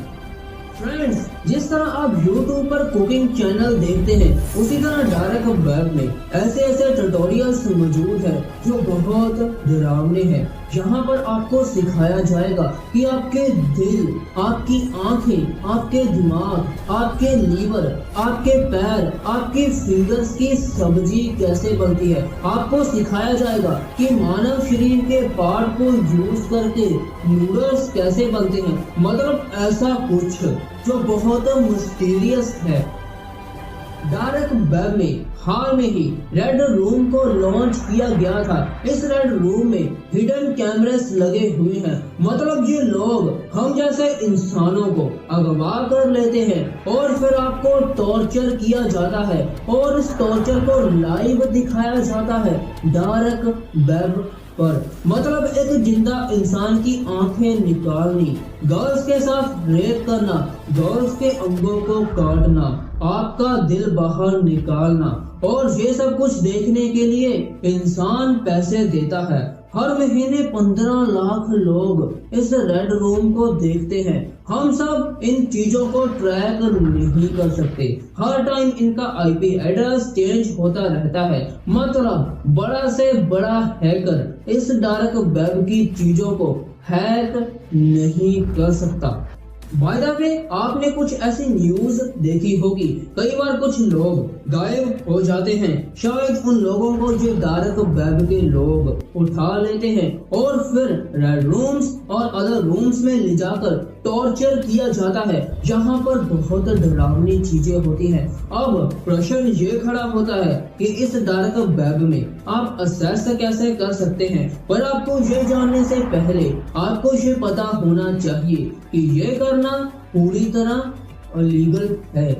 फ्रेंड्स, जिस तरह आप YouTube पर कुकिंग चैनल देखते हैं, उसी तरह डार्क वेब में ऐसे ट्यूटोरियल्स मौजूद है जो बहुत डरावने हैं। यहाँ पर आपको सिखाया जाएगा कि आपके दिल, आपकी आंखें, आपके दिमाग, आपके लीवर, आपके पैर, आपके फिंगर्स की सब्जी कैसे बनती है। आपको सिखाया जाएगा कि मानव शरीर के पार्ट को यूज करके नूडल्स कैसे बनते हैं। मतलब ऐसा कुछ जो बहुत मिस्टीरियस है। डार्क वेब में हाल में ही रेड रूम को लॉन्च किया गया था। इस रेड रूम में हिडन कैमरेस लगे हुए हैं। मतलब ये लोग हम जैसे इंसानों को अगवा कर लेते हैं और फिर आपको टॉर्चर किया जाता है और इस टॉर्चर को लाइव दिखाया जाता है डार्क वेब पर। मतलब एक जिंदा इंसान की आंखें निकालनी, गर्ल्स के साथ रेप करना, गर्ल्स के अंगों को काटना, आपका दिल बाहर निकालना, और ये सब कुछ देखने के लिए इंसान पैसे देता है। हर महीने 15 लाख लोग इस रेड रूम को देखते हैं। हम सब इन चीजों को ट्रैक नहीं कर सकते। हर टाइम इनका IP एड्रेस चेंज होता रहता है। मतलब बड़ा से बड़ा हैकर इस डार्क वेब की चीजों को हैक नहीं कर सकता। बाय द वे, आपने कुछ ऐसी न्यूज देखी होगी, कई बार कुछ लोग गायब हो जाते हैं। शायद उन लोगों को जो डार्क वेब के लोग उठा लेते हैं और फिर रेड रूम्स और अदर रूम्स में ले जाकर टॉर्चर किया जाता है, जहां पर बहुत डरावनी चीजें होती हैं। अब प्रश्न ये खड़ा होता है कि इस डार्क वेब में आप असेस कैसे कर सकते हैं। पर आपको ये जानने से पहले आपको ये पता होना चाहिए कि ये करना पूरी तरह इलीगल है।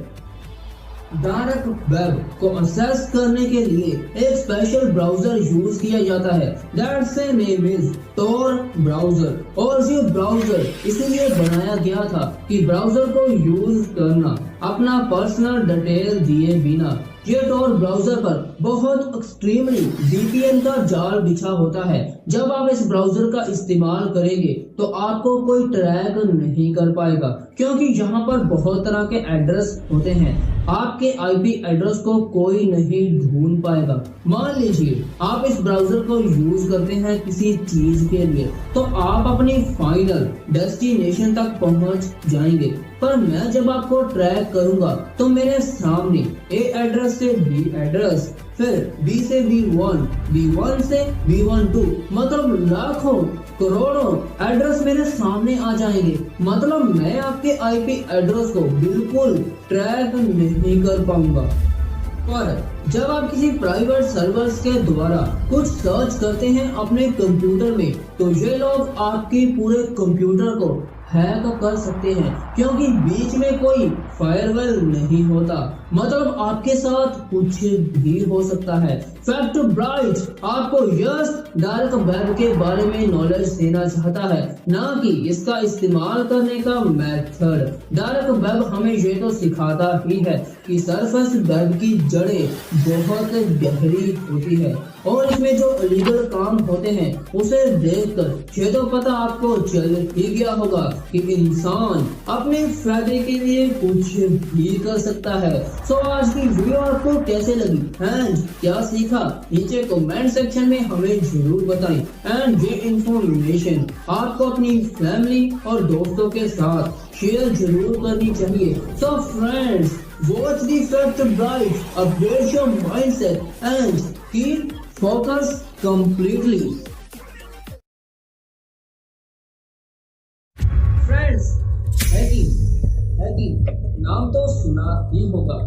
डार्क वेब को एक्सेस करने के लिए एक स्पेशल ब्राउजर यूज किया जाता है, that's name is tor browser. और ये ब्राउजर इसीलिए बनाया गया था कि ब्राउजर को यूज करना अपना पर्सनल डिटेल दिए बिना। ये tor ब्राउजर पर बहुत एक्सट्रीमली VPN का जाल बिछा होता है। जब आप इस ब्राउजर का इस्तेमाल करेंगे तो आपको कोई ट्रैक नहीं कर पाएगा, क्योंकि यहाँ पर बहुत तरह के एड्रेस होते हैं। आपके IP एड्रेस को कोई नहीं ढूंढ पाएगा। मान लीजिए आप इस ब्राउजर को यूज करते हैं किसी चीज के लिए, तो आप अपनी फाइनल डेस्टिनेशन तक पहुंच जाएंगे। पर मैं जब आपको ट्रैक करूंगा तो मेरे सामने A एड्रेस से B एड्रेस, फिर B से B1, B1 से B12, मतलब लाखों करोड़ों एड्रेस मेरे सामने आ जाएंगे। मतलब मैं आपके IP एड्रेस को बिल्कुल ट्रैक नहीं कर पाऊंगा। पर जब आप किसी प्राइवेट सर्वर्स के द्वारा कुछ सर्च करते हैं अपने कंप्यूटर में, तो ये लोग आपके पूरे कंप्यूटर को हैक कर सकते हैं, क्योंकि बीच में कोई फायरवॉल नहीं होता। मतलब आपके साथ कुछ भी हो सकता है। फैक्ट ब्राइट आपको जस्ट डार्क वेब के बारे में नॉलेज देना चाहता है, ना कि इसका इस्तेमाल करने का मेथड। डार्क वेब हमें ये तो सिखाता ही है कि सरफेस वेब की जड़ें बहुत गहरी होती है, और इसमें जो इलीगल काम होते हैं उसे देखकर ये तो पता आपको चल ही गया होगा कि इंसान अपने फायदे के लिए कुछ भी कर सकता है। सो आज की वीडियो आपको कैसे लगी एंड क्या सीखा, नीचे कमेंट सेक्शन में हमें जरूर बताएं। एंड ये इंफॉर्मेशन आपको अपनी फैमिली और दोस्तों के साथ शेयर जरूर करनी चाहिए। So friends, watch the fact bright, upgrade your mindset and keep focus completely. Friends, hacking नाम तो सुना ही होगा।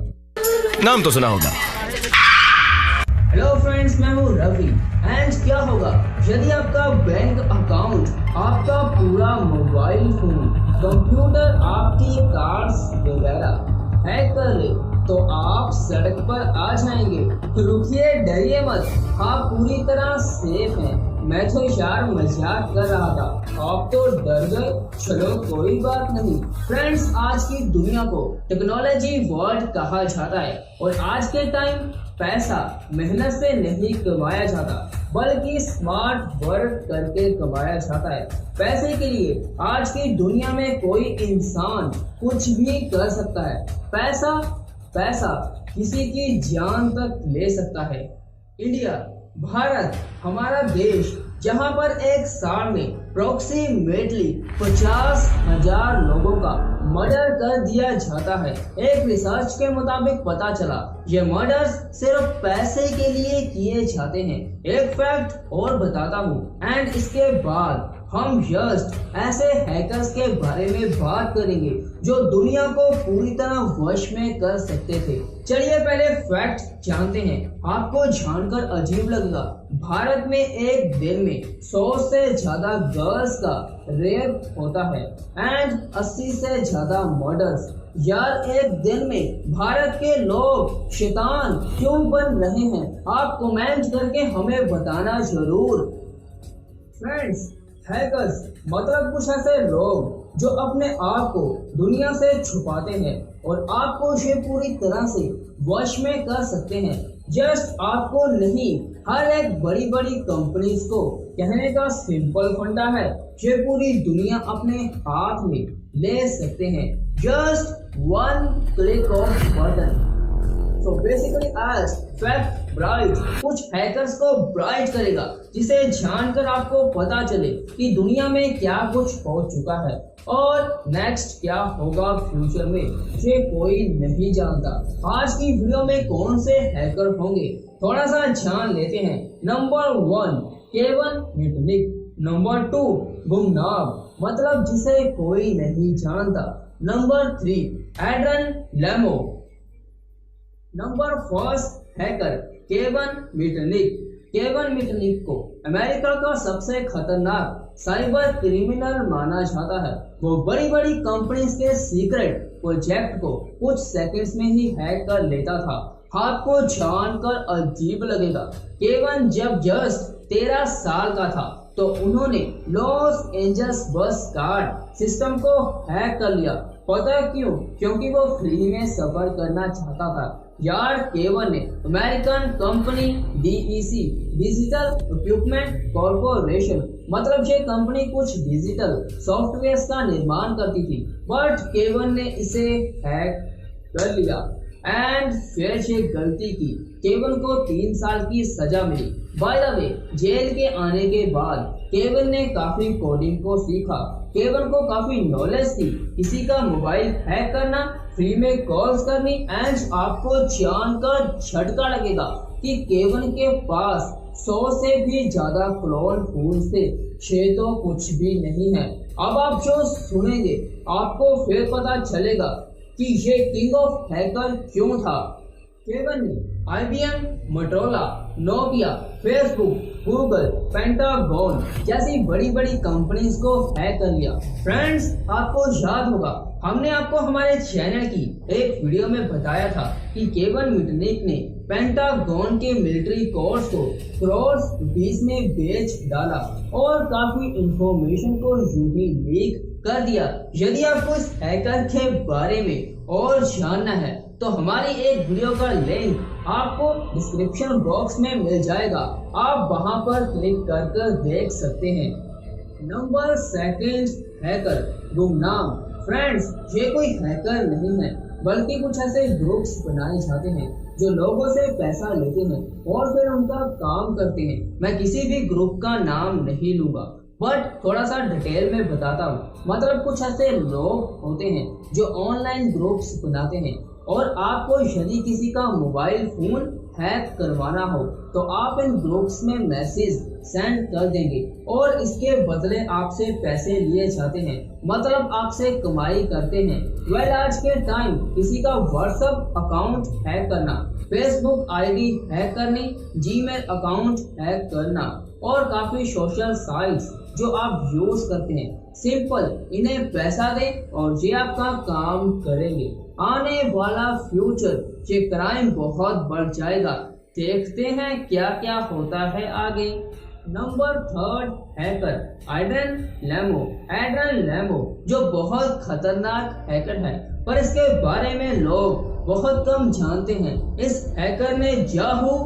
हेलो फ्रेंड्स, मैं हूँ रवि। एंड क्या होगा यदि आपका बैंक अकाउंट, आपका पूरा मोबाइल फोन, कंप्यूटर, आपकी कार्ड्स वगैरह हैक कर ले, तो आप सड़क पर आ जाएंगे। रुकिए, डरिए मत, आप पूरी तरह सेफ हैं। मैं तो यार मजाक कर रहा था, आप तो डर गए। चलो कोई बात नहीं। फ्रेंड्स, आज की दुनिया को टेक्नोलॉजी वर्ल्ड कहा जाता है, और आज के टाइम पैसा मेहनत से नहीं कमाया जाता, बल्कि स्मार्ट वर्क करके कमाया जाता है। पैसे के लिए आज की दुनिया में कोई इंसान कुछ भी कर सकता है। पैसा किसी की जान तक ले सकता है। इंडिया, भारत हमारा देश, जहां पर एक साल में अप्रोक्सीमेटली 50,000 लोगों का मर्डर कर दिया जाता है। एक रिसर्च के मुताबिक पता चला ये मर्डर्स सिर्फ पैसे के लिए किए जाते हैं। एक फैक्ट और बताता हूँ, एंड इसके बाद हम जस्ट ऐसे हैकर्स के बारे में बात करेंगे जो दुनिया को पूरी तरह वश में कर सकते थे। चलिए पहले फैक्ट जानते हैं। आपको जानकर अजीब लगेगा, भारत में एक दिन में 100 से ज्यादा गर्ल्स का रेप होता है एंड 80 से ज्यादा मर्डर्स। यार, एक दिन में भारत के लोग शैतान क्यों बन रहे हैं? आप कमेंट करके हमें बताना जरूर। फ्रेंड्स, हैकर्स मतलब कुछ ऐसे लोग जो अपने आप को दुनिया से छुपाते हैं और आपको ये पूरी तरह से वश में कर सकते हैं। जस्ट आपको नहीं, हर एक बड़ी बड़ी कंपनीज को कहने का सिंपल फंडा है, ये पूरी दुनिया अपने हाथ में ले सकते हैं। Just one click off button. तो बेसिकली आज फैक्ट ब्राइट कुछ हैकर्स को ब्राइट करेगा, जिसे जानकर आपको पता चले कि दुनिया में क्या कुछ हो चुका है और नेक्स्ट क्या होगा फ्यूचर में, ये कोई नहीं जानता। आज की वीडियो में कौन से हैकर होंगे थोड़ा सा जान लेते हैं। Number 1, केवन Mitnick. नंबर 2, गुमनाम, मतलब जिसे कोई नहीं जानता। Number 3, Adrian Lamo. Number 1 hacker Kevin Mitnick. Kevin Mitnick को अमेरिका का सबसे खतरनाक साइबर क्रिमिनल माना जाता है। वो बड़ी बड़ी कंपनीज के सीक्रेट प्रोजेक्ट को कुछ सेकंड्स में ही हैक कर लेता था। आपको जानकर अजीब लगेगा, केवन जब जस्ट 13 साल का था तो उन्होंने लॉस एंजल्स बस कार्ड सिस्टम को हैक कर लिया। पता क्यों? क्योंकि वो फ्री में सफर करना चाहता था। यार, केवन ने American company DEC digital equipment corporation, मतलब ये कंपनी कुछ डिजिटल सॉफ्टवेयर का निर्माण करती थी, बट केवन ने इसे हैक कर लिया एंड फिर से गलती की। केवन को 3 साल की सजा मिली। बाय द वे, जेल के आने के बाद केवन ने काफी कोडिंग को सीखा। केवन को काफी नॉलेज थी, किसी का मोबाइल हैक करना, फ्री में कॉल्स करनी। एंड आपको जानकर झटका लगेगा कि केवन के पास 100 से भी ज्यादा क्लोन फोन थे। ये तो कुछ भी नहीं है। अब आप जो सुनेंगे आपको फिर पता चलेगा कि ये किंग ऑफ हैकर क्यों था। केवन ने IBM, Motorola, Nokia, Facebook, Google, pentagon जैसी बड़ी बड़ी कंपनीज को हैक कर लिया। फ्रेंड्स, आपको याद होगा हमने आपको हमारे चैनल की एक वीडियो में बताया था कि केवन मिटनिक ने पेंटागन के मिलिट्री कोर्स को करोड़ रुपीस में बेच डाला और काफी इंफॉर्मेशन को यूं ही लीक कर दिया। यदि आपको इस हैकर के बारे में और जानना है तो हमारी एक वीडियो का लिंक आपको डिस्क्रिप्शन बॉक्स में मिल जाएगा। आप वहां पर क्लिक कर देख सकते हैं। नंबर 2, हैकर गुमनाम। फ्रेंड्स, ये कोई हैकर नहीं है, बल्कि कुछ ऐसे ग्रुप्स बनाए जाते हैं जो लोगों से पैसा लेते हैं और फिर उनका काम करते हैं। मैं किसी भी ग्रुप का नाम नहीं लूंगा, बट थोड़ा सा डिटेल में बताता हूँ। मतलब कुछ ऐसे लोग होते हैं जो ऑनलाइन ग्रुप्स बनाते हैं और आपको यदि किसी का मोबाइल फोन हैक करवाना हो तो आप इन ग्रुप्स में मैसेज सेंड कर देंगे और इसके बदले आपसे पैसे लिए जाते हैं। मतलब आपसे कमाई करते हैं। आज के टाइम किसी का व्हाट्सएप अकाउंट हैक करना, फेसबुक ID हैक करनी, जीमेल अकाउंट हैक करना और काफी सोशल साइट्स जो आप यूज करते हैं, सिंपल इन्हें पैसा दें और ये आपका काम करेंगे। आने वाला फ्यूचर ये क्राइम बहुत बढ़ जाएगा। देखते हैं क्या क्या होता है आगे। नंबर 3, हैकर एड्रियन लेमो जो बहुत खतरनाक हैकर है, पर इसके बारे में लोग बहुत कम जानते हैं। इस हैकर ने Yahoo,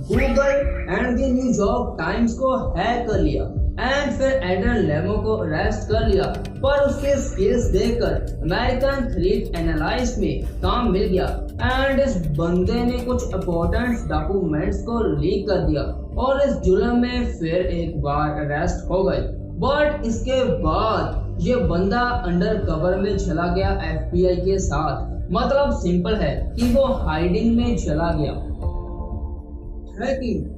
Google and the New York times को हैक कर लिया एंड फिर एड्रियन लेमो को अरेस्ट कर लिया, पर उसके स्किल्स देखकर अमेरिकन थ्रेट एनालिस्ट में काम मिल गया एंड इस बंदे ने कुछ इंपॉर्टेंट डॉक्यूमेंट्स को लीक कर दिया और इस जुर्म में फिर एक बार अरेस्ट हो गए। बट इसके बाद ये बंदा अंडर कवर में चला गया FBI के साथ। मतलब सिंपल है कि वो हाइडिंग में चला गया। हैकिंग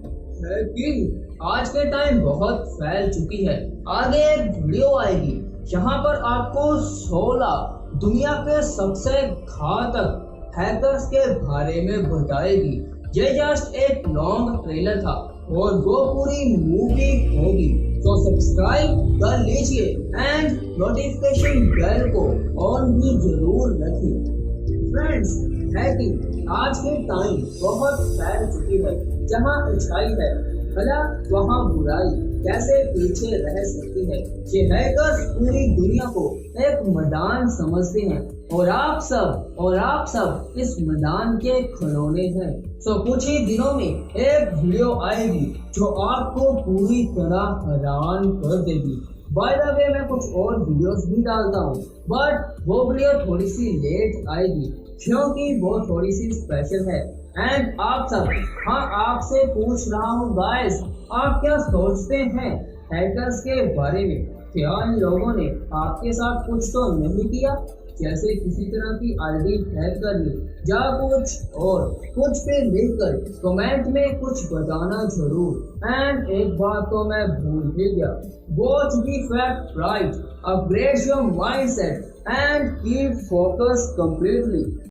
आज के टाइम बहुत फैल चुकी है। आगे एक वीडियो आएगी जहां पर आपको 16 दुनिया के सबसे घातक हैकर्स के बारे में बताएगी। ये जस्ट एक लॉन्ग ट्रेलर था और वो पूरी मूवी होगी, तो सब्सक्राइब कर लीजिए एंड नोटिफिकेशन बेल को ऑन भी जरूर रखिए। फ्रेंड्स, हैकिंग आज के टाइम बहुत फैल चुकी है। जहां अच्छाई है भला वहाँ बुराई कैसे पीछे रह सकती है। ये हैकर्स पूरी दुनिया को एक मैदान समझते हैं और आप सब इस मैदान के खिलौने हैं। तो कुछ ही दिनों में एक वीडियो आएगी जो आपको पूरी तरह हैरान कर देगी। बाय द वे, मैं कुछ और वीडियोस भी डालता हूँ, बट वो वीडियो थोड़ी सी लेट आएगी क्योंकि वो थोड़ी सी स्पेशल है। एंड आपसे पूछ रहा हूँ गाइस, आप क्या सोचते हैं हैकर्स के बारे में? क्या इन लोगों ने आपके साथ कुछ तो नहीं किया, जैसे किसी तरह की ID हैक कर ली या कुछ पे लिखकर कमेंट में कुछ बताना जरूर। एंड एक बात तो मैं भूल ही गया, watch the fact right, upgrade your mindset and keep focus completely.